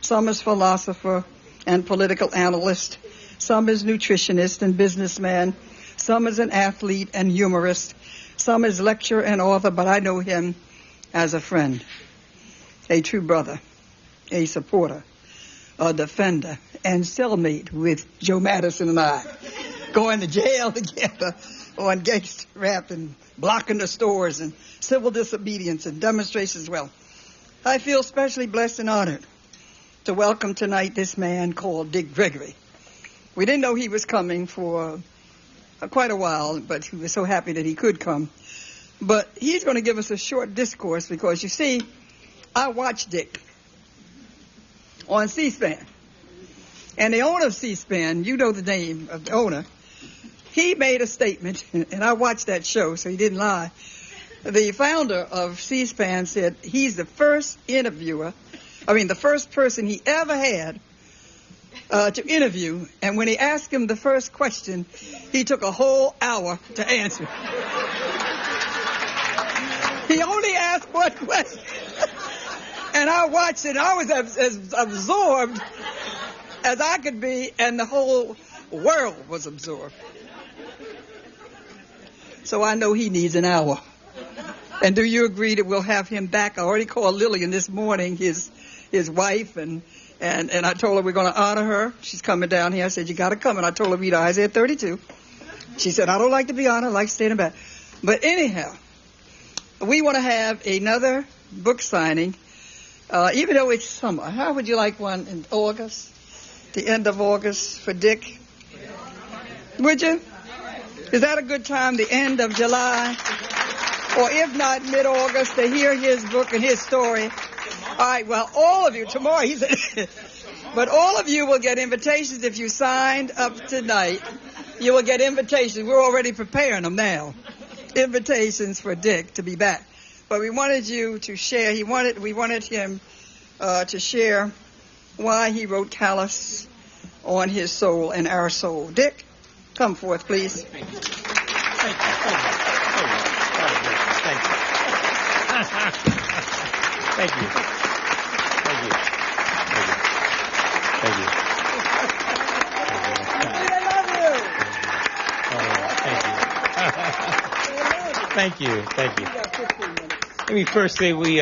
some as philosopher and political analyst, some as nutritionist and businessman, some as an athlete and humorist, some as lecturer and author, but I know him as a friend, a true brother, a supporter, a defender, and cellmate with Joe Madison and I, going to jail together on gangster rap and blocking the stores and civil disobedience and demonstrations as well. I feel especially blessed and honored to welcome tonight this man called Dick Gregory. We didn't know he was coming for quite a while, but we were so happy that he could come. But he's going to give us a short discourse because, you see, I watched Dick on C-SPAN. And the owner of C-SPAN, you know the name of the owner, he made a statement, and I watched that show, so he didn't lie. The founder of C-SPAN said he's the first the first person he ever had to interview, and when he asked him the first question, he took a whole hour to answer. He only asked one question. And I watched it, and I was as absorbed as I could be, and the whole world was absorbed. So I know he needs an hour. And do you agree that we'll have him back? I already called Lillian this morning, his wife, and I told her we're going to honor her. She's coming down here. I said, you got to come. And I told her read Isaiah 32. She said, I don't like to be honored. I like to stay in the back. But anyhow, we want to have another book signing, even though it's summer. How would you like one in August? The end of August for Dick? Would you? Is that a good time, the end of July? Or if not, mid-August, to hear his book and his story? All right, well, all of you, tomorrow, he said, but all of you will get invitations if you signed up tonight. You will get invitations. We're already preparing them now. Invitations for Dick to be back. But we wanted you to share. We wanted him to share why he wrote Callus on his soul and our soul. Dick, come forth, please. Thank you. Let me first say we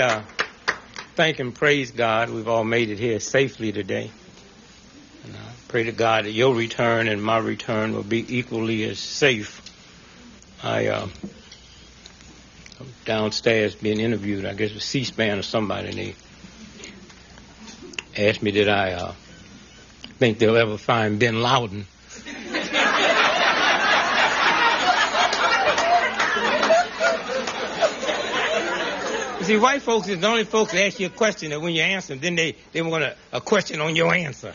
thank and praise God. We've all made it here safely today. And I pray to God that your return and my return will be equally as safe. I'm downstairs being interviewed, I guess with C-SPAN or somebody, and they asked me did I think they'll ever find bin Laden. See, white folks is the only folks that ask you a question that when you answer them, then they want a question on your answer.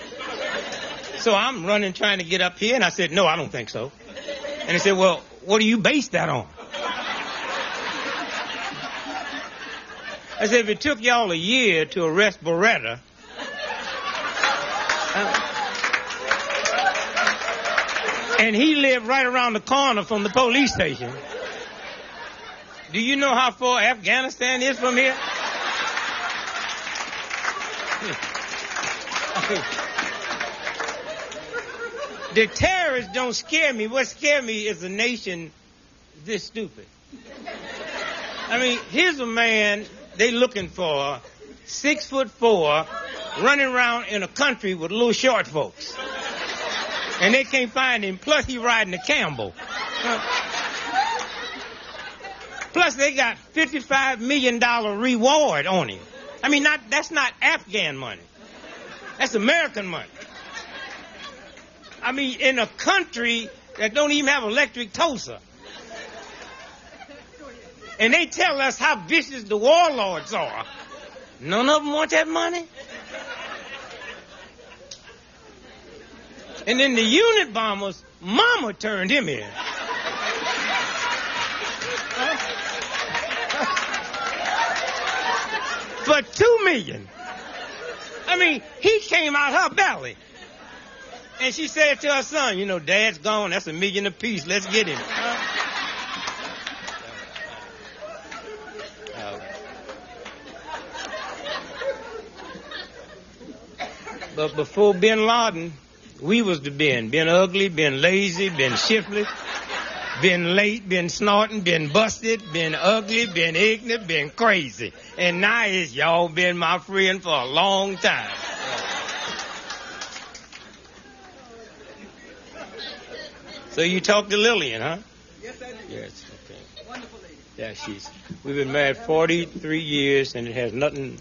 So I'm running trying to get up here, and I said, no, I don't think so. And they said, well, what do you base that on? I said, if it took y'all a year to arrest Beretta, and he lived right around the corner from the police station, do you know how far Afghanistan is from here? The terrorists don't scare me. What scares me is a nation this stupid. I mean, here's a man they looking for, 6'4", running around in a country with little short folks. And they can't find him. Plus, he riding a Campbell. Plus, they got $55 million reward on him. I mean, that's not Afghan money. That's American money. I mean, in a country that don't even have electric toaster. And they tell us how vicious the warlords are. None of them want that money. And then the unit bombers, mama turned him in. For $2 million. I mean, he came out her belly. And she said to her son, you know, Dad's gone. That's $1 million apiece. Let's get him. But before Bin Laden, we was the been ugly, been lazy, been shiftless, been late, been snorting, been busted, been ugly, been ignorant, been crazy. And now it's y'all been my friend for a long time. So you talked to Lillian, huh? Yes, I did. Yes, okay. Wonderful lady. Yeah, we've been married 43 years, and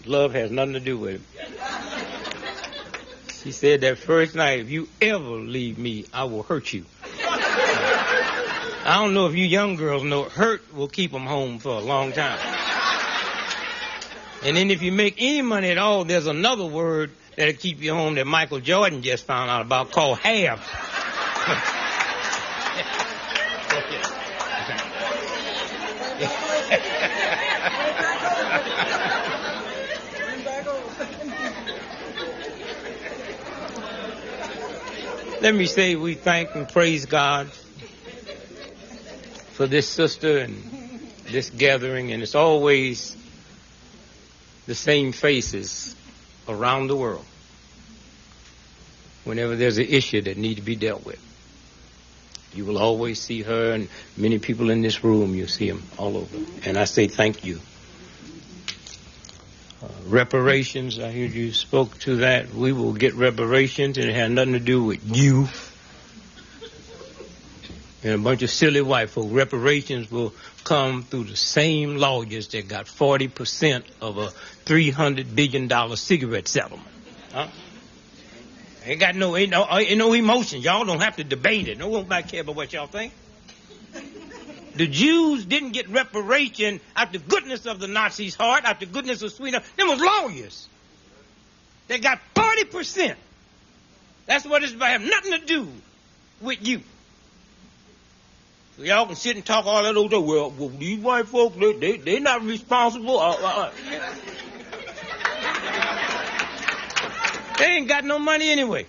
love has nothing to do with it. She said that first night, if you ever leave me, I will hurt you. I don't know if you young girls know, hurt will keep them home for a long time. And then if you make any money at all, there's another word that'll keep you home that Michael Jordan just found out about called have. Let me say we thank and praise God for this sister and this gathering, and it's always the same faces around the world whenever there's an issue that needs to be dealt with. You will always see her, and many people in this room, you'll see them all over. And I say thank you. Reparations, I heard you spoke to that. We will get reparations, and it had nothing to do with you and a bunch of silly white folk. Reparations will come through the same lawyers that got 40% of a $300 billion cigarette settlement. Huh? Ain't no emotion. Y'all don't have to debate it. Nobody care about what y'all think. The Jews didn't get reparation out the goodness of the Nazis' heart, out the goodness of Sweden. Them was lawyers. They got 40%. That's what it's about. Have nothing to do with you. So y'all can sit and talk all that over. Well, these white folks, they're not responsible. They ain't got no money anyway.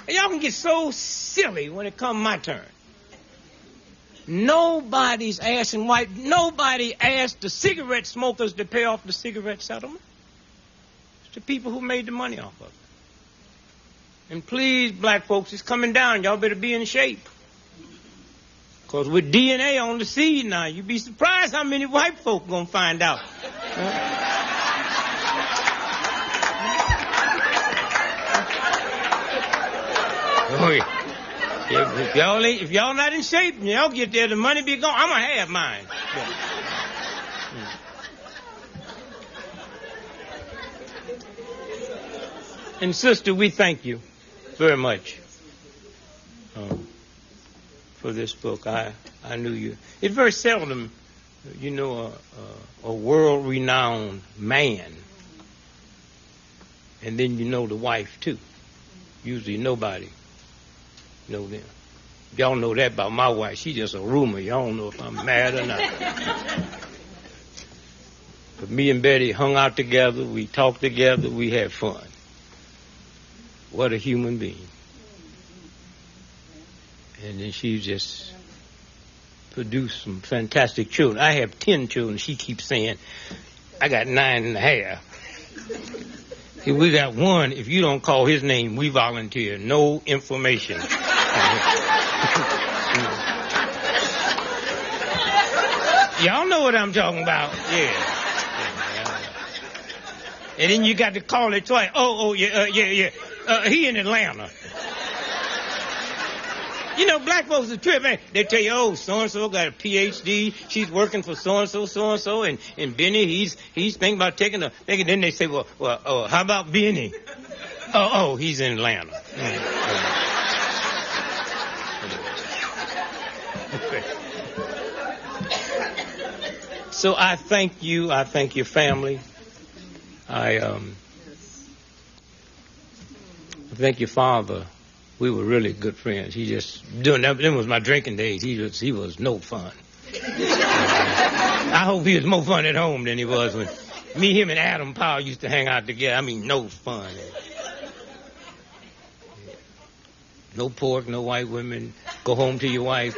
And y'all can get so silly when it comes my turn. Nobody's asking white. Nobody asked the cigarette smokers to pay off the cigarette settlement. It's the people who made the money off of it. And please, black folks, it's coming down. Y'all better be in shape. Because with DNA on the seed now, you'd be surprised how many white folk gonna find out. Oh, yeah. If y'all not in shape, y'all get there, the money be gone. I'm gonna have mine. And sister, we thank you very much for this book. I knew you. It's very seldom, you know, a world-renowned man, and then you know the wife too. Usually nobody know them. Y'all know that about my wife. She's just a rumor. Y'all don't know if I'm mad or not. But me and Betty hung out together. We talked together. We had fun. What a human being. And then she just produced some fantastic children. I have 10 children. She keeps saying, I got 9.5. If we got one, if you don't call his name, we volunteer. No information. Y'all know what I'm talking about. Yeah. And then you got to call it twice. Yeah. He in Atlanta. You know, black folks are tripping. They tell you, oh, so-and-so got a PhD. She's working for so-and-so, and Benny, he's thinking about taking a... Then they say, well, how about Benny? He's in Atlanta. So I thank you. I thank your family. I thank your father. We were really good friends. He just doing that. Them was my drinking days. He was no fun. I hope he was more fun at home than he was when me, him, and Adam Powell used to hang out together. I mean, no fun. No pork, no white women. Go home to your wife.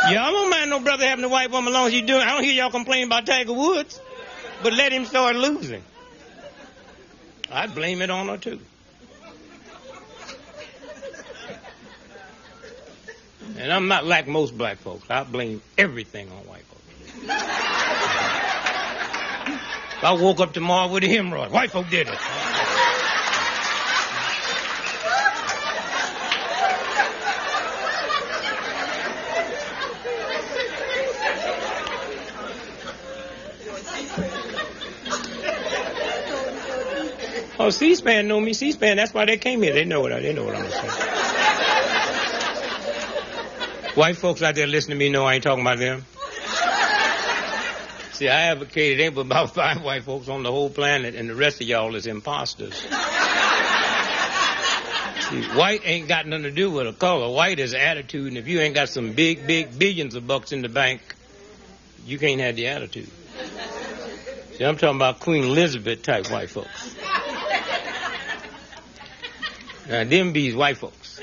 Yeah, I don't mind no brother having a white woman as long as you do it. I don't hear y'all complaining about Tiger Woods, but let him start losing. I'd blame it on her, too. And I'm not like most black folks. I blame everything on white folks. If I woke up tomorrow with a hemorrhoid, white folk did it. Oh, C-SPAN know me. C-SPAN, that's why they came here. They know what I'm saying. White folks out there listening to me know I ain't talking about them. See, I advocated ain't but about 5 white folks on the whole planet, and the rest of y'all is imposters. See, white ain't got nothing to do with a color. White is attitude, and if you ain't got some big billions of bucks in the bank, you can't have the attitude. See, I'm talking about Queen Elizabeth type white folks. Now, them bees white folks.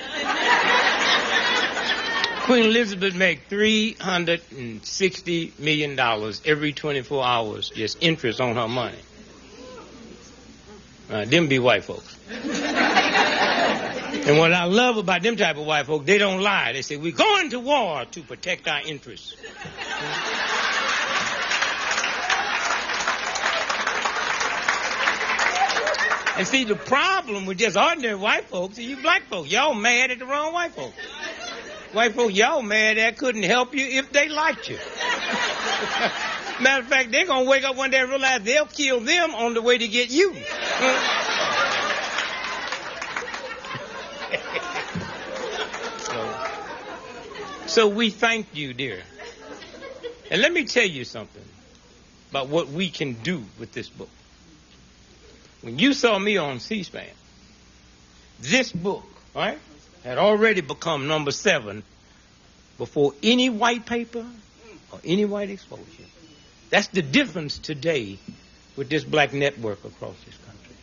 Queen Elizabeth made $360 million every 24 hours, just interest on her money. Them be white folks. And what I love about them type of white folks, they don't lie. They say, we're going to war to protect our interests. And see, the problem with just ordinary white folks is you black folks. Y'all mad at the wrong white folks. White folks, y'all mad at couldn't help you if they liked you. Matter of fact, they're going to wake up one day and realize they'll kill them on the way to get you. So we thank you, dear. And let me tell you something about what we can do with this book. When you saw me on C-SPAN, this book, right, had already become number 7 before any white paper or any white exposure. That's the difference today with this black network across this country.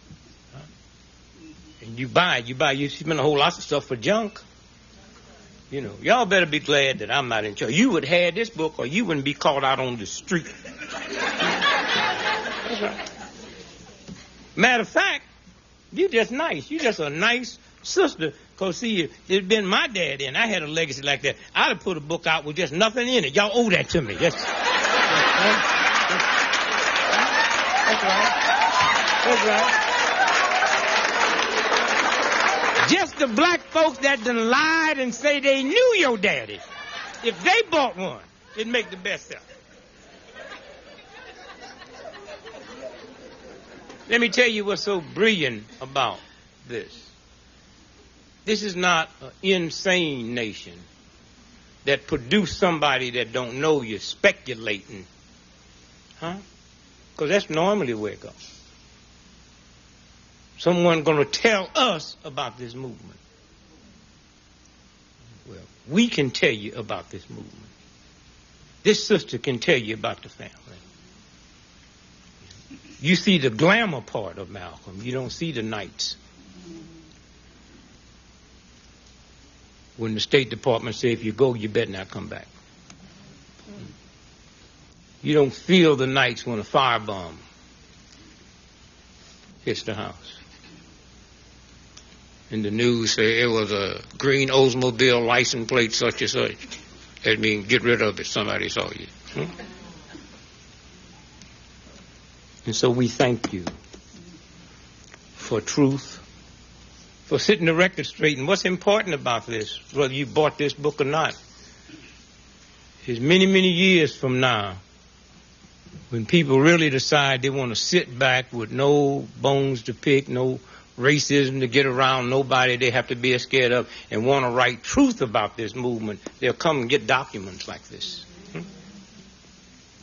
Huh? And you spend a whole lot of stuff for junk. You know, y'all better be glad that I'm not in charge. You would have had this book or you wouldn't be caught out on the street. That's right. Matter of fact, you're just nice. You're just a nice sister. Because, see, if it'd been my dad and I had a legacy like that, I'd have put a book out with just nothing in it. Y'all owe that to me. That's right. Just the black folks that done lied and say they knew your daddy, if they bought one, it'd make the bestseller. Let me tell you what's so brilliant about this. This is not an insane nation that produced somebody that don't know you speculating. Huh? Because that's normally where it goes. Someone going to tell us about this movement. Well, we can tell you about this movement. This sister can tell you about the family. You see the glamour part of Malcolm. You don't see the nights. When the State Department say if you go, you better not come back. You don't feel the nights when a firebomb hits the house. And the news say it was a green Oldsmobile license plate such and such. That means get rid of it, somebody saw you. And so we thank you for truth, for setting the record straight. And what's important about this, whether you bought this book or not, is many, many years from now, When people really decide they want to sit back with no bones to pick, no racism to get around, nobody they have to be scared of, and want to write truth about this movement, they'll come and get documents like this.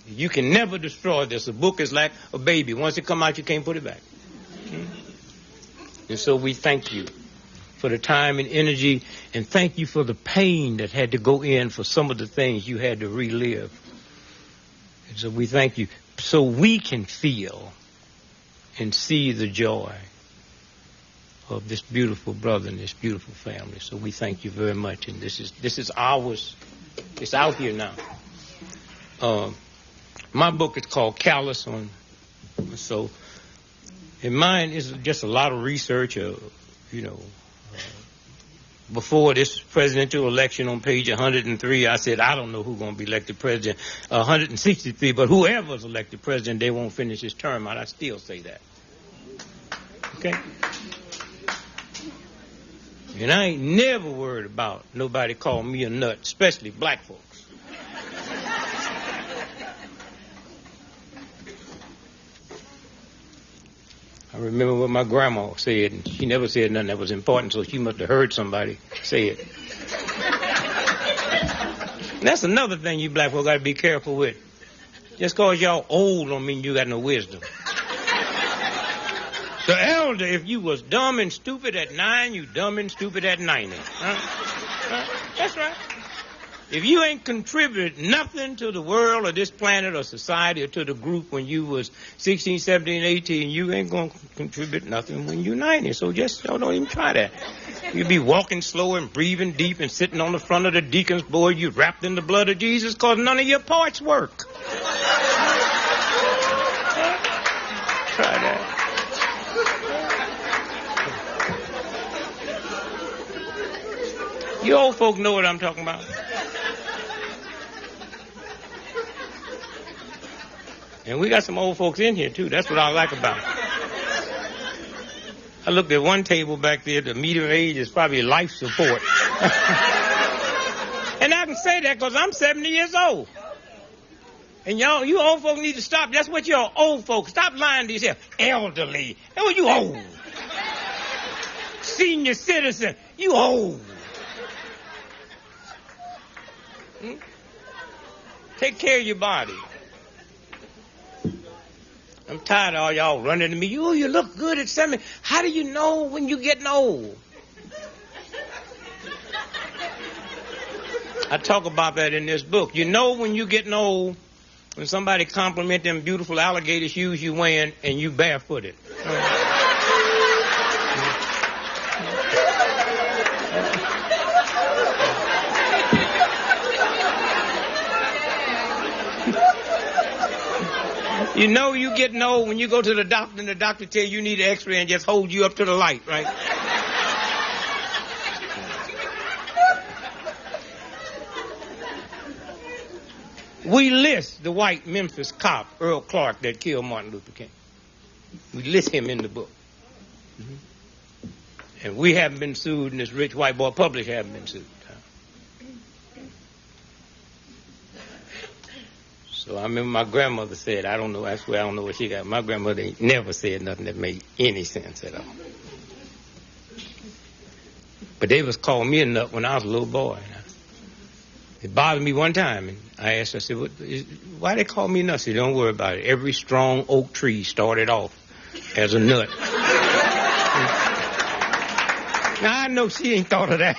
You can never destroy this. A book is like a baby. Once it comes out, you can't put it back. And so we thank you for the time and energy, and thank you for the pain that had to go in for some of the things you had to relive. And so we thank you so we can feel and see the joy of this beautiful brother and this beautiful family. So we thank you very much, and this is ours. It's out here now. My book is called Callus On My Soul. And mine is just a lot of research, before this presidential election on page 103, I said, I don't know who's going to be elected president. 163, but whoever's elected president, they won't finish his term out. I still say that. Okay? And I ain't never worried about nobody calling me a nut, especially black folks. I remember what my grandma said, and she never said nothing that was important, so she must have heard somebody say it. And that's another thing you black folk got to be careful with. Just because y'all old don't mean you got no wisdom. The elder, if you was dumb and stupid at 9, you dumb and stupid at 90. That's right. If you ain't contributed nothing to the world or this planet or society or to the group when you was 16, 17, 18, you ain't going to contribute nothing when you're 90. So just don't even try that. You'll be walking slow and breathing deep and sitting on the front of the deacon's board. You wrapped in the blood of Jesus because none of your parts work. Try that. You old folk know what I'm talking about. And we got some old folks in here, too. That's what I like about it. I looked at one table back there. The median age is probably life support. And I can say that because I'm 70 years old. And y'all, you old folks need to stop. That's what you're old folks. Stop lying to yourself. Elderly. Oh, you old. Senior citizen. You old. Take care of your body. I'm tired of all y'all running to me. Oh, you look good at 70. How do you know when you're getting old? I talk about that in this book. You know when you're getting old when somebody compliment them beautiful alligator shoes you wearing and you barefooted. You know you getting old when you go to the doctor and the doctor tell you need an x-ray and just hold you up to the light, right? We list the white Memphis cop, Earl Clark, that killed Martin Luther King. We list him in the book. Mm-hmm. And we haven't been sued, and this rich white boy publisher haven't been sued. So I remember my grandmother said, I don't know, I swear I don't know what she got. My grandmother ain't never said nothing that made any sense at all. But they was calling me a nut when I was a little boy. It bothered me one time, and I asked her, I said, why they call me a nut? She said, don't worry about it. Every strong oak tree started off as a nut. Now I know she ain't thought of that.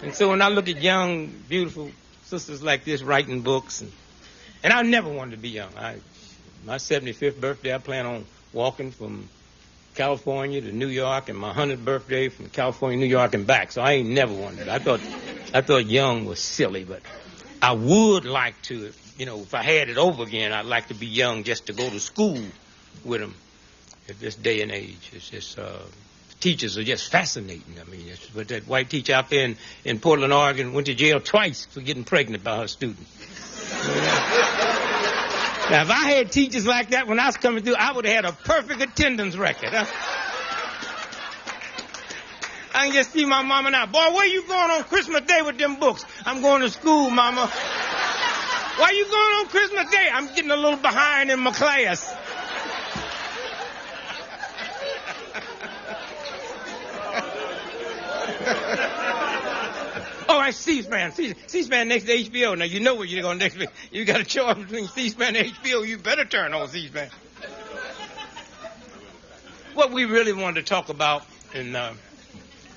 And so when I look at young, beautiful sisters like this writing books, and I never wanted to be young. My 75th birthday, I plan on walking from California to New York, and my 100th birthday from California, New York, and back. So I ain't never wanted. I thought young was silly, but I would like to, if I had it over again, I'd like to be young just to go to school with them at this day and age. It's just... teachers are just fascinating. I mean, but that white teacher out there in Portland, Oregon, went to jail twice for getting pregnant by her student. Now, if I had teachers like that when I was coming through, I would have had a perfect attendance record. Huh? I can just see my mama now. Boy, where you going on Christmas Day with them books? I'm going to school, mama. Why you going on Christmas Day? I'm getting a little behind in my class. Oh, that's C-SPAN. C-SPAN next to HBO. Now, you know where you're going next week. You got a choice between C-SPAN and HBO. You better turn on C-SPAN. What we really wanted to talk about, and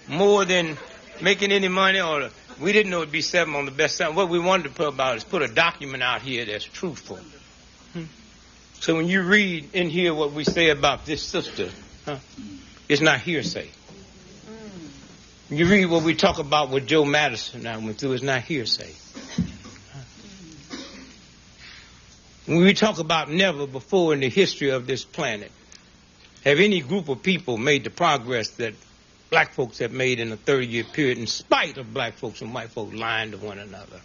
more than making any money, or we didn't know it'd be 7 on the best side. What we wanted to put about is put a document out here that's truthful. So when you read in here what we say about this sister, it's not hearsay. You read what we talk about with Joe Madison now went through, it's not hearsay. When we talk about never before in the history of this planet have any group of people made the progress that black folks have made in a 30-year period in spite of black folks and white folks lying to one another.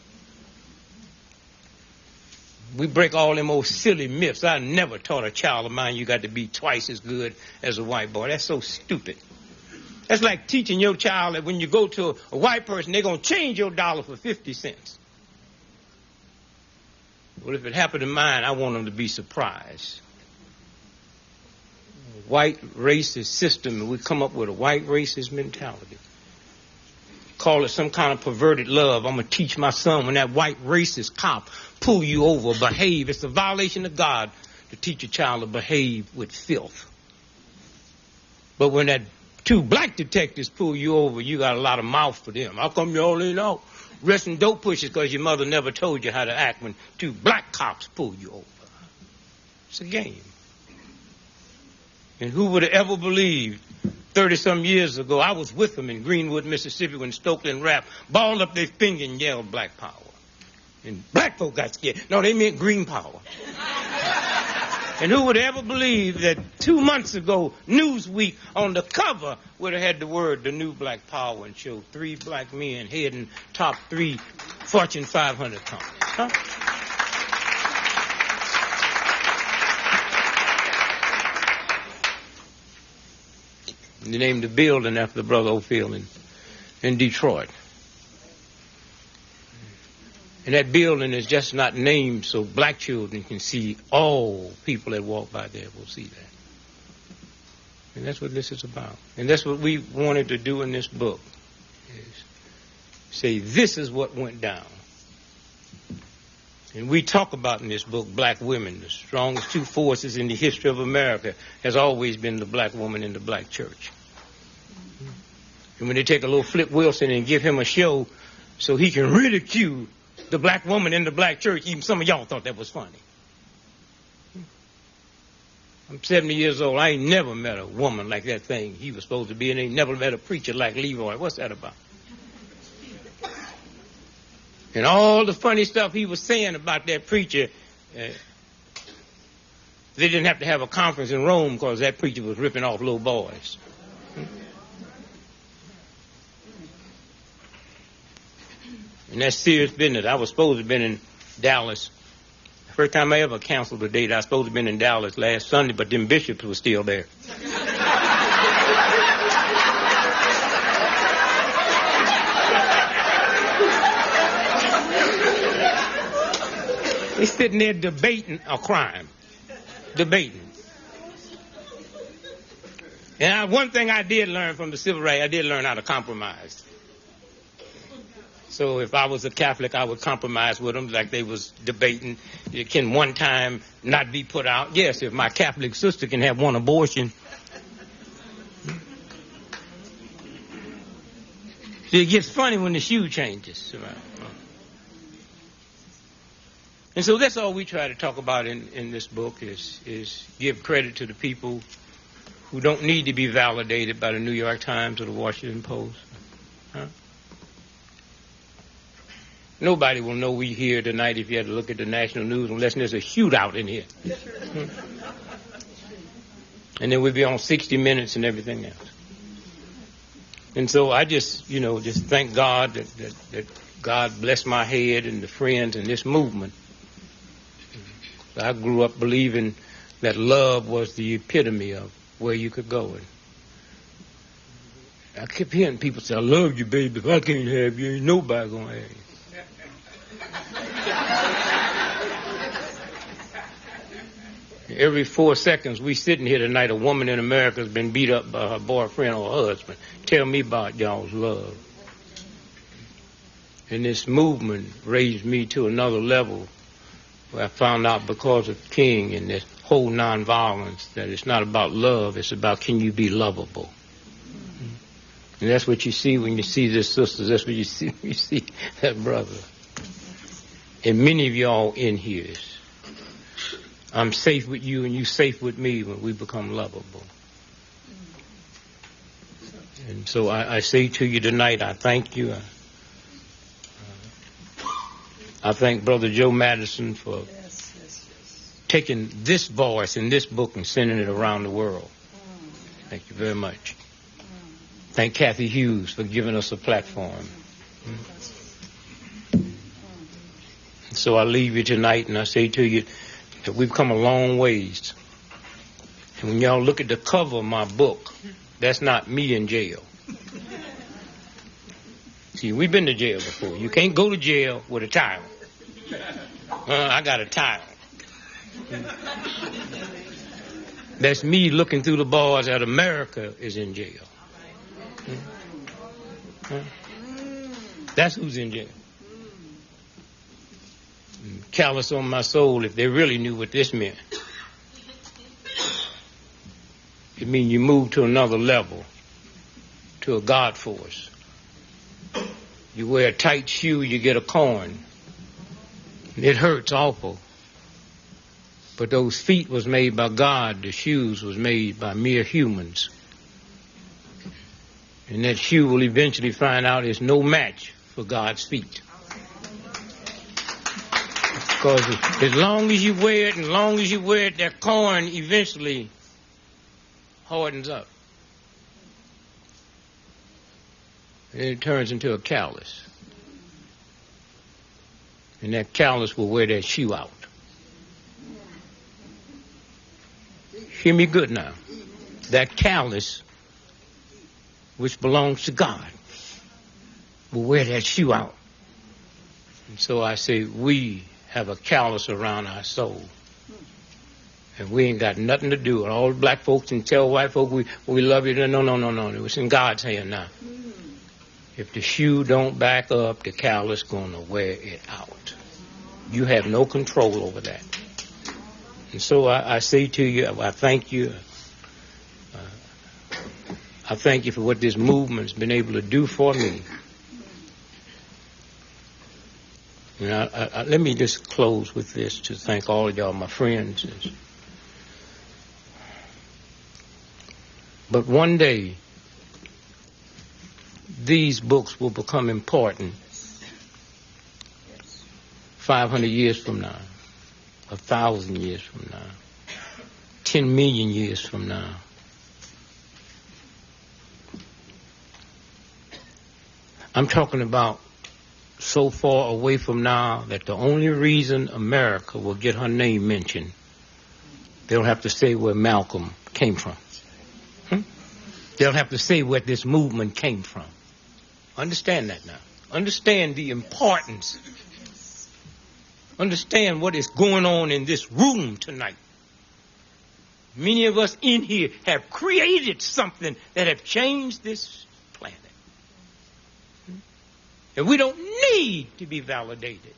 We break all them old silly myths. I never taught a child of mine you got to be twice as good as a white boy. That's so stupid. That's like teaching your child that when you go to a white person, they're going to change your dollar for 50 cents. Well, if it happened to mine, I want them to be surprised. White racist system, and we come up with a white racist mentality. Call it some kind of perverted love. I'm going to teach my son when that white racist cop pull you over, behave. It's a violation of God to teach a child to behave with filth. But when that 2 black detectives pull you over, you got a lot of mouth for them. How come you all ain't out arresting dope pushers because your mother never told you how to act when 2 black cops pull you over? It's a game. And who would have ever believed 30-some years ago, I was with them in Greenwood, Mississippi, when Stokely and Rapp balled up their finger and yelled black power. And black folk got scared. No, they meant green power. And who would ever believe that 2 months ago, Newsweek on the cover would have had the word the new black power and showed 3 black men heading top 3 Fortune 500 companies. Huh? They named the building after Brother O'Field in Detroit. And that building is just not named so black children can see. All people that walk by there will see that. And that's what this is about. And that's what we wanted to do in this book, is say this is what went down. And we talk about in this book black women. The strongest 2 forces in the history of America has always been the black woman and the black church. And when they take a little Flip Wilson and give him a show so he can ridicule the black woman in the black church, even some of y'all thought that was funny. I'm 70 years old. I ain't never met a woman like that thing he was supposed to be, and ain't never met a preacher like Leroy. What's that about? And all the funny stuff he was saying about that preacher, they didn't have to have a conference in Rome because that preacher was ripping off little boys. And that's serious business. I was supposed to have been in Dallas. First time I ever canceled a date, I was supposed to have been in Dallas last Sunday, but them bishops were still there. They sitting there debating a crime. Debating. And one thing I did learn from the civil rights, I did learn how to compromise. So if I was a Catholic, I would compromise with them like they was debating. It can one time not be put out. Yes, if my Catholic sister can have 1 abortion. See, it gets funny when the shoe changes. And so that's all we try to talk about in this book is give credit to the people who don't need to be validated by the New York Times or the Washington Post. Huh? Nobody will know we here tonight if you had to look at the national news unless there's a shootout in here. And then we'd be on 60 Minutes and everything else. And so I just thank God that God blessed my head and the friends in this movement. I grew up believing that love was the epitome of where you could go. I kept hearing people say, I love you, baby. If I can't have you, ain't nobody going to have you. Every 4 seconds we sitting here tonight, a woman in America has been beat up by her boyfriend or her husband. Tell me about y'all's love. And this movement raised me to another level where I found out because of King and this whole nonviolence that it's not about love, it's about can you be lovable. And that's what you see when you see this sister. That's what you see when you see that brother. And many of y'all in here. I'm safe with you and you safe with me when we become lovable. And so I say to you tonight, I thank you. I thank Brother Joe Madison for taking this voice in this book and sending it around the world. Thank you very much. Thank Kathy Hughes for giving us a platform. So I leave you tonight and I say to you that we've come a long ways. And when y'all look at the cover of my book, that's not me in jail. See, we've been to jail before. You can't go to jail with a tile. I got a tile. That's me looking through the bars that America is in jail. That's who's in jail. Callus on my soul, if they really knew what this meant. It means you move to another level, to a God force. You wear a tight shoe, you get a corn. It hurts awful. But those feet was made by God, the shoes was made by mere humans. And that shoe will eventually find out it's no match for God's feet. Because as long as you wear it, and as long as you wear it, that corn eventually hardens up. And it turns into a callus. And that callus will wear that shoe out. Hear me good now. That callus, which belongs to God, will wear that shoe out. And so I say, we have a callus around our soul. And we ain't got nothing to do. And all the black folks can tell white folk we love you. No. It's in God's hand now. If the shoe don't back up, the callus going to wear it out. You have no control over that. And so I say to you, I thank you. I thank you for what this movement's been able to do for me. And let me just close with this to thank all of y'all, my friends. But one day, these books will become important 500 years from now, 1,000 years from now, 10 million years from now. I'm talking about so far away from now that the only reason America will get her name mentioned, they'll have to say where Malcolm came from. They'll have to say where this movement came from. Understand that now. Understand the importance. Understand what is going on in this room tonight. Many of us in here have created something that have changed this planet. And we don't need to be validated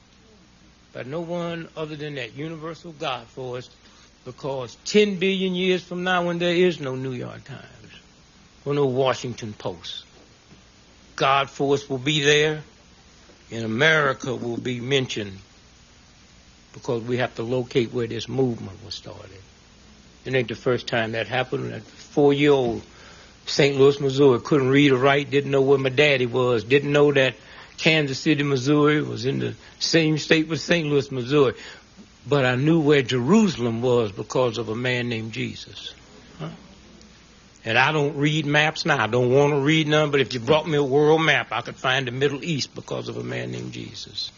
by no one other than that universal God for us, because 10 billion years from now, when there is no New York Times or no Washington Post, God force will be there and America will be mentioned, because we have to locate where this movement was started. It ain't the first time that happened. That 4-year-old St. Louis, Missouri, couldn't read or write, didn't know where my daddy was, didn't know that Kansas City, Missouri was in the same state with St. Louis, Missouri. But I knew where Jerusalem was because of a man named Jesus. And I don't read maps now. I don't want to read none, but if you brought me a world map, I could find the Middle East because of a man named Jesus.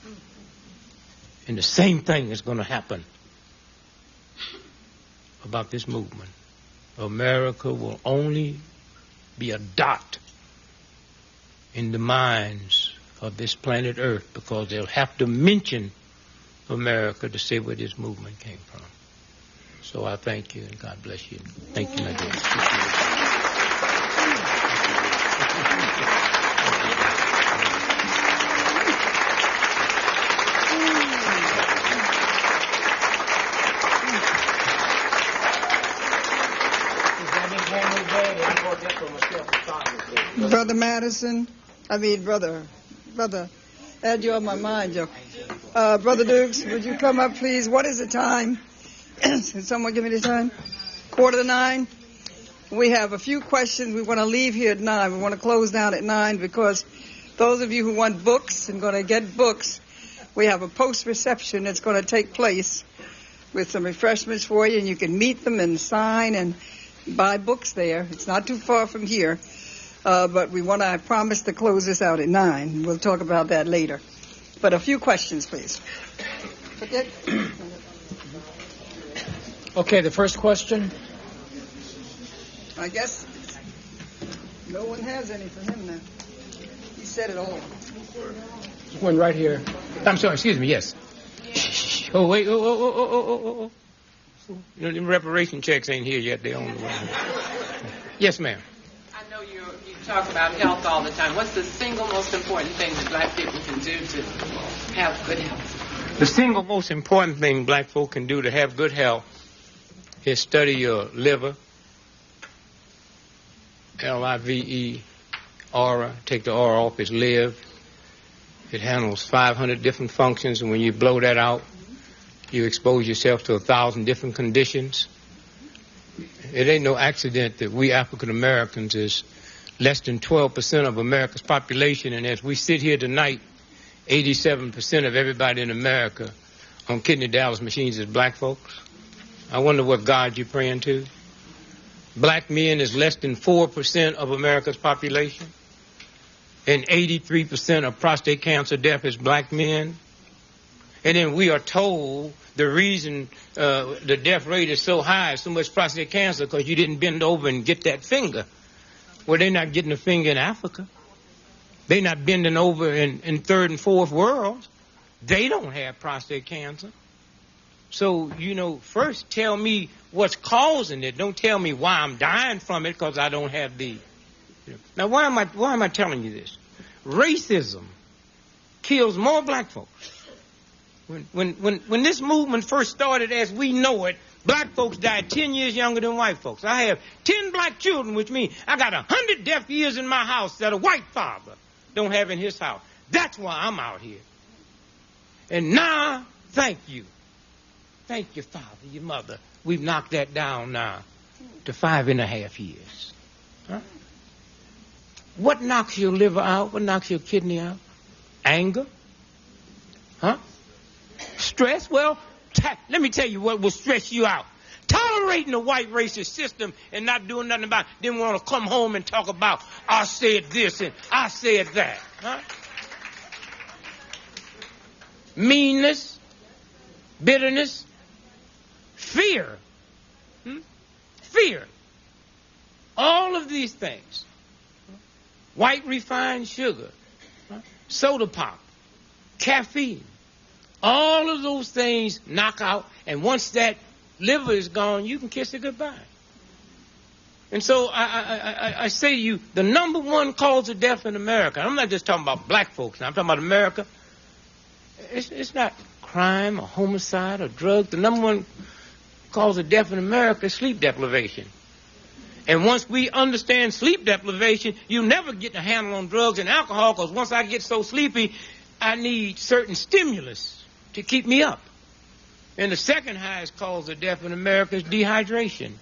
And the same thing is going to happen about this movement. America will only be a dot in the minds of this planet Earth, because they'll have to mention America to say where this movement came from. So I thank you, and God bless you. Thank you, my dear. Brother Madison, Brother, had you on my mind, Joe. Brother Dukes, would you come up, please? What is the time? Can someone give me the time? 8:45. We have a few questions. We want to leave here at 9. We want to close down at 9 because those of you who want books and going to get books, we have a post-reception that's going to take place with some refreshments for you, and you can meet them and sign and buy books there. It's not too far from here. But I promise to close this out at 9. We'll talk about that later. But a few questions, please. Okay. Okay, the first question. I guess no one has any for him now. He said it all. One right here. I'm sorry, excuse me, yes. Oh, wait, oh. You know, the reparation checks ain't here yet. They're on the way. Yes, ma'am. I know you talk about health all the time. What's the single most important thing that black people can do to have good health? The single most important thing black folk can do to have good health is study your liver, L-I-V-E, aura. Take the aura off its live. It handles 500 different functions, and when you blow that out, you expose yourself to 1,000 different conditions. It ain't no accident that we African Americans is less than 12% of America's population, and as we sit here tonight, 87% of everybody in America on kidney dialysis machines is black folks. I wonder what God you're praying to. Black men is less than 4% of America's population, and 83% of prostate cancer death is black men. And then we are told the reason the death rate is so high, so much prostate cancer, because you didn't bend over and get that finger. Well, they're not getting a finger in Africa. They're not bending over in third and fourth worlds. They don't have prostate cancer. So, first tell me what's causing it. Don't tell me why I'm dying from it, because I don't have the... Now, why am I telling you this? Racism kills more black folks. When this movement first started as we know it, black folks died 10 years younger than white folks. I have 10 black children, which means I got 100 deaf ears in my house that a white father don't have in his house. That's why I'm out here. And now, thank you. Thank your father, your mother. We've knocked that down now to 5.5 years. Huh? What knocks your liver out? What knocks your kidney out? Anger? Huh? Stress? Well, let me tell you what will stress you out. Tolerating the white racist system and not doing nothing about it. Then want to come home and talk about, I said this and I said that. Huh? Meanness, bitterness, fear. Fear. All of these things. White refined sugar, soda pop, caffeine. All of those things knock out, and once that liver is gone, you can kiss it goodbye. And so I say to you, the number one cause of death in America, I'm not just talking about black folks now, I'm talking about America. It's not crime or homicide or drugs. The number one cause of death in America is sleep deprivation. And once we understand sleep deprivation, you never get a handle on drugs and alcohol, because once I get so sleepy, I need certain stimulus to keep me up. And the second highest cause of death in America is dehydration.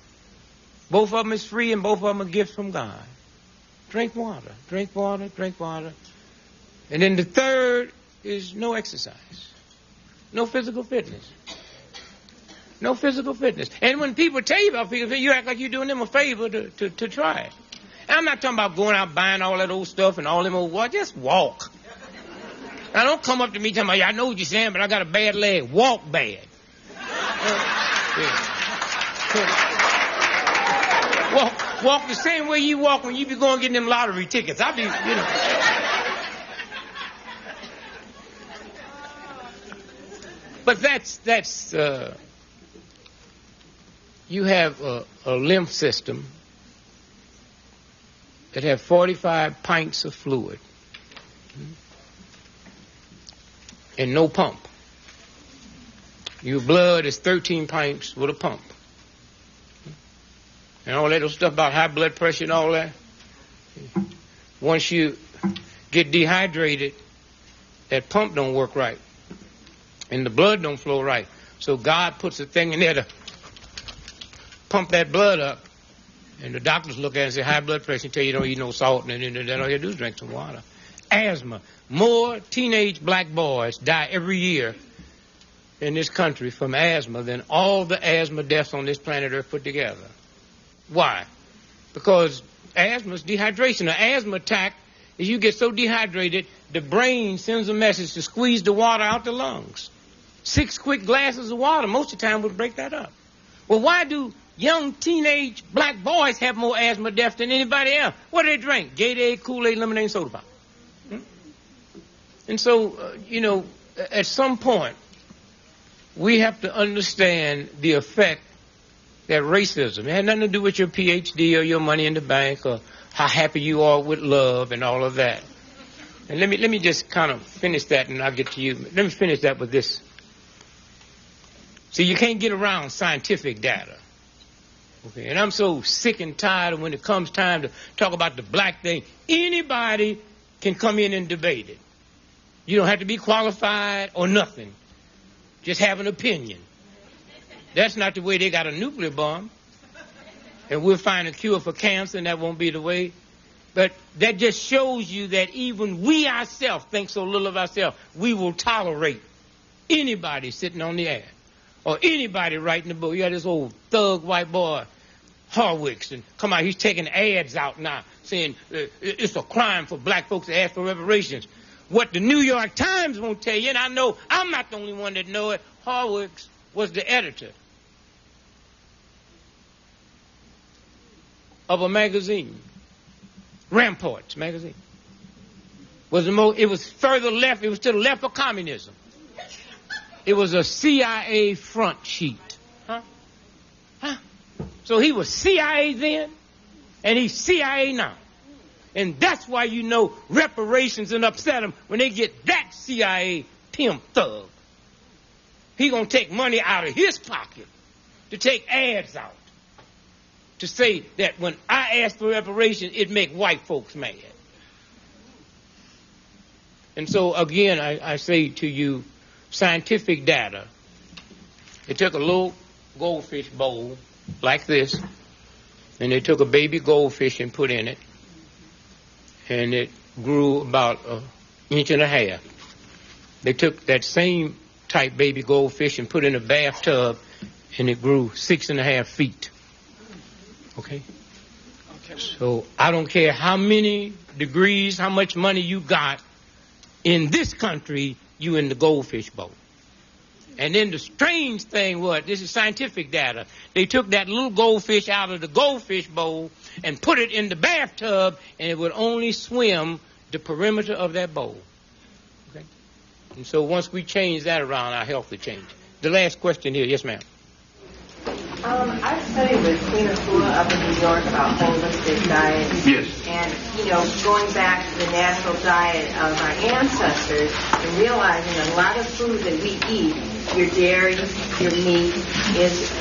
Both of them is free and both of them are gifts from God. Drink water, drink water, drink water. And then the third is no exercise, no physical fitness. No physical fitness. And when people tell you about physical fitness, you act like you're doing them a favor to try it. And I'm not talking about going out buying all that old stuff and all them old, well, just walk. Now, don't come up to me telling me, I know what you're saying, but I got a bad leg. Walk bad. Walk the same way you walk when you be going getting them lottery tickets. I be, But that's you have a lymph system that have 45 pints of fluid and no pump. Your blood is 13 pints with a pump. And all that little stuff about high blood pressure and all that. Once you get dehydrated, that pump don't work right. And the blood don't flow right. So God puts a thing in there to pump that blood up. And the doctors look at it and say, high blood pressure, and tell you don't eat no salt, and then all you do is drink some water. Asthma. More teenage black boys die every year in this country from asthma than all the asthma deaths on this planet Earth put together. Why? Because asthma is dehydration. An asthma attack is you get so dehydrated, the brain sends a message to squeeze the water out the lungs. 6 quick glasses of water most of the time would break that up. Well, why do young teenage black boys have more asthma deaths than anybody else? What do they drink? Gatorade, Kool-Aid, lemonade, and soda pop. And so, at some point, we have to understand the effect that racism, it had nothing to do with your PhD or your money in the bank or how happy you are with love and all of that. And let me just kind of finish that and I'll get to you. Let me finish that with this. See, you can't get around scientific data. Okay, and I'm so sick and tired of when it comes time to talk about the black thing, anybody can come in and debate it. You don't have to be qualified or nothing. Just have an opinion. That's not the way they got a nuclear bomb. And we'll find a cure for cancer, and that won't be the way. But that just shows you that even we ourselves think so little of ourselves, we will tolerate anybody sitting on the air or anybody writing the book. You got this old thug white boy, Harwicks, and come out, he's taking ads out now saying it's a crime for black folks to ask for reparations. What the New York Times won't tell you, and I know I'm not the only one that know it, Harwicks was the editor of a magazine, Ramparts magazine. It was further left, it was to the left of communism. It was a CIA front sheet. So he was CIA then, and he's CIA now. And that's why you know reparations and upset them when they get that CIA pimp thug. He gonna take money out of his pocket to take ads out to say that when I ask for reparations, it make white folks mad. And so again, I say to you, scientific data. They took a little goldfish bowl like this, and they took a baby goldfish and put in it, and it grew about 1.5 inches. They took that same type baby goldfish and put in a bathtub, and it grew 6.5 feet. Okay? So I don't care how many degrees, how much money you got in this country, you in the goldfish bowl. And then the strange thing was, this is scientific data, they took that little goldfish out of the goldfish bowl and put it in the bathtub, and it would only swim the perimeter of that bowl. Okay? And so once we change that around, our health will change. The last question here. Yes, ma'am. I studied with Queen Afua up in New York about holistic diets. Yes. And, going back to the natural diet of our ancestors and realizing that a lot of food that we eat, your dairy, your meat,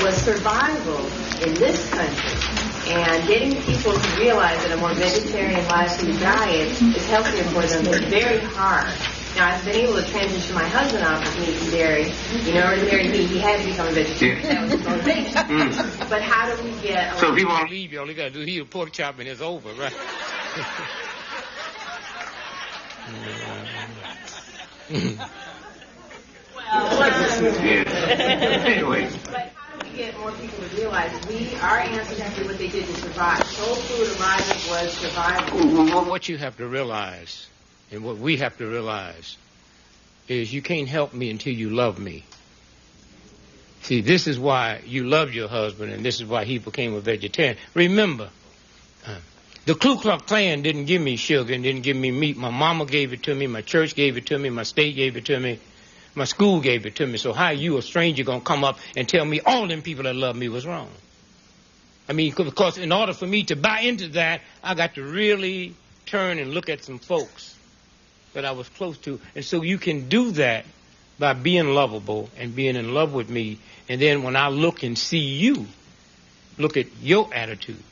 was survival in this country. And getting people to realize that a more vegetarian lifestyle diet is healthier for them is very hard. Now, I've been able to transition my husband off of meat and dairy. In order to marry me, he had to become a vegetarian. That was his motivation. But how do we get... So if he want to leave you, all you got to do is eat a pork chop and it's over, right? Anyway. But how do we get more people to realize our ancestors did what they did to survive? Soul food arrival was survival. What you have to realize... And what we have to realize is you can't help me until you love me. See, this is why you loved your husband, and this is why he became a vegetarian. Remember, the Ku Klux Klan didn't give me sugar and didn't give me meat. My mama gave it to me, my church gave it to me, my state gave it to me. My school gave it to me, so how you, a stranger, going to come up and tell me all them people that love me was wrong? I mean, because in order for me to buy into that, I got to really turn and look at some folks that I was close to. And so you can do that by being lovable and being in love with me. And then when I look and see you, look at your attitude.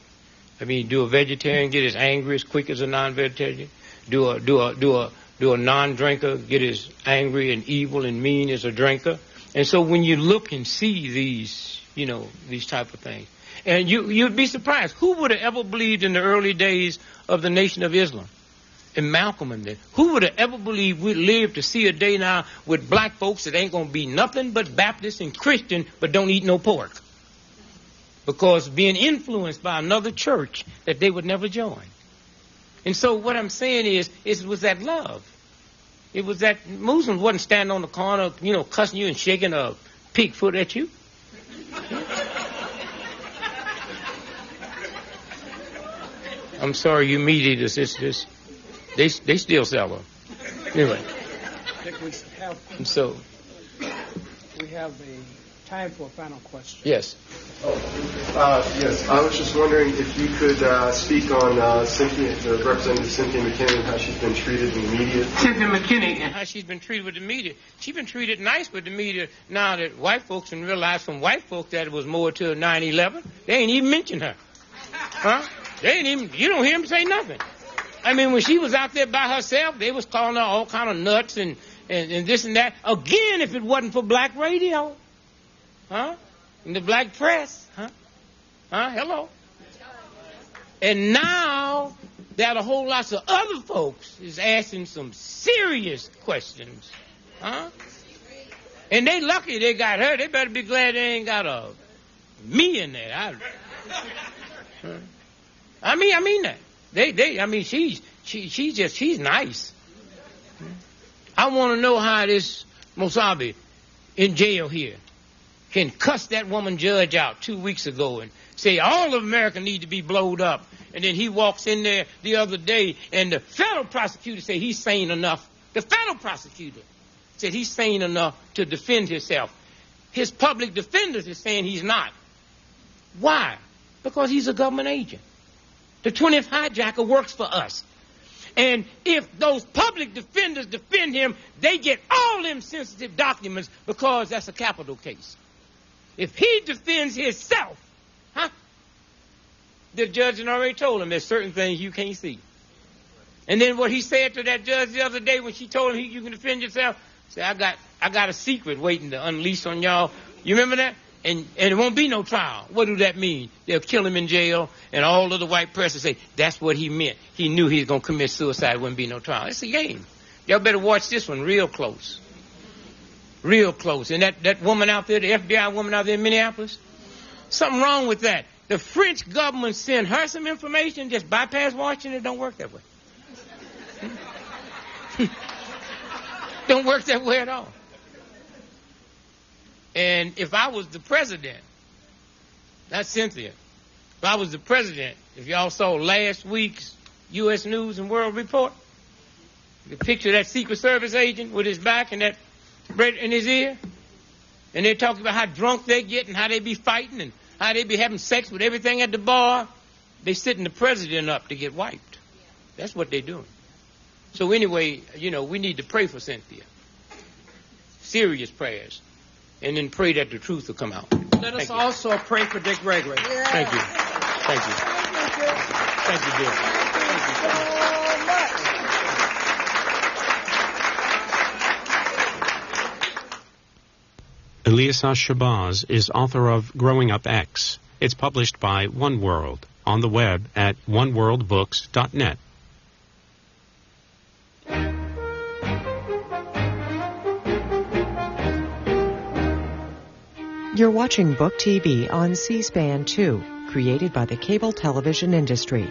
I mean, do a vegetarian get as angry as quick as a non-vegetarian? Do a non-drinker get as angry and evil and mean as a drinker? And so when you look and see these, these type of things, and you'd be surprised. Who would have ever believed in the early days of the Nation of Islam? And Malcolm and them. Who would have ever believed we'd live to see a day now with black folks that ain't going to be nothing but Baptist and Christian, but don't eat no pork? Because being influenced by another church that they would never join. And so what I'm saying is it was that love. It was that Muslims wasn't standing on the corner, cussing you and shaking a pig foot at you. I'm sorry, you meat eaters. They still sell them. Anyway. We have a time for a final question. Yes. Yes. I was just wondering if you could speak on Representative Cynthia McKinney and how she's been treated in the media. Cynthia McKinney and how she's been treated with the media. She's been treated nice with the media now that white folks can realize from white folks that it was more to 9/11. They ain't even mentioned her. Huh? You don't hear them say nothing. I mean, when she was out there by herself, they was calling her all kind of nuts and this and that. Again, if it wasn't for black radio, huh? And the black press, huh? Hello. And now that a whole lot of other folks is asking some serious questions, huh? And they lucky they got her. They better be glad they ain't got me in there. I mean that. She's nice. I want to know how this Mosabi in jail here can cuss that woman judge out 2 weeks ago and say all of America need to be blowed up. And then he walks in there the other day and the federal prosecutor said he's sane enough. The federal prosecutor said he's sane enough to defend himself. His public defenders is saying he's not. Why? Because he's a government agent. The 20th hijacker works for us. And if those public defenders defend him, they get all them sensitive documents because that's a capital case. If he defends himself, the judge had already told him there's certain things you can't see. And then what he said to that judge the other day when she told him you can defend yourself, say, I got a secret waiting to unleash on y'all. You remember that? And it won't be no trial. What do that mean? They'll kill him in jail, and all of the white press will say, that's what he meant. He knew he was going to commit suicide. It wouldn't be no trial. It's a game. Y'all better watch this one real close. Real close. And that woman out there, the FBI woman out there in Minneapolis, something wrong with that. The French government sent her some information, just bypass Washington. It don't work that way. Don't work that way at all. And if I was the president, not Cynthia, if I was the president, if y'all saw last week's U.S. News and World Report, the picture of that Secret Service agent with his back and that bread in his ear, and they're talking about how drunk they get and how they be fighting and how they be having sex with everything at the bar, they sitting the president up to get wiped. That's what they're doing. So anyway, we need to pray for Cynthia. Serious prayers. And then pray that the truth will come out. Let us also pray for Dick Gregory. Yeah. Thank you. Thank you. Thank you, Dick. Thank you so much. Ilyasah Shabazz is author of Growing Up X. It's published by One World on the web at oneworldbooks.net. You're watching Book TV on C-SPAN 2, created by the cable television industry.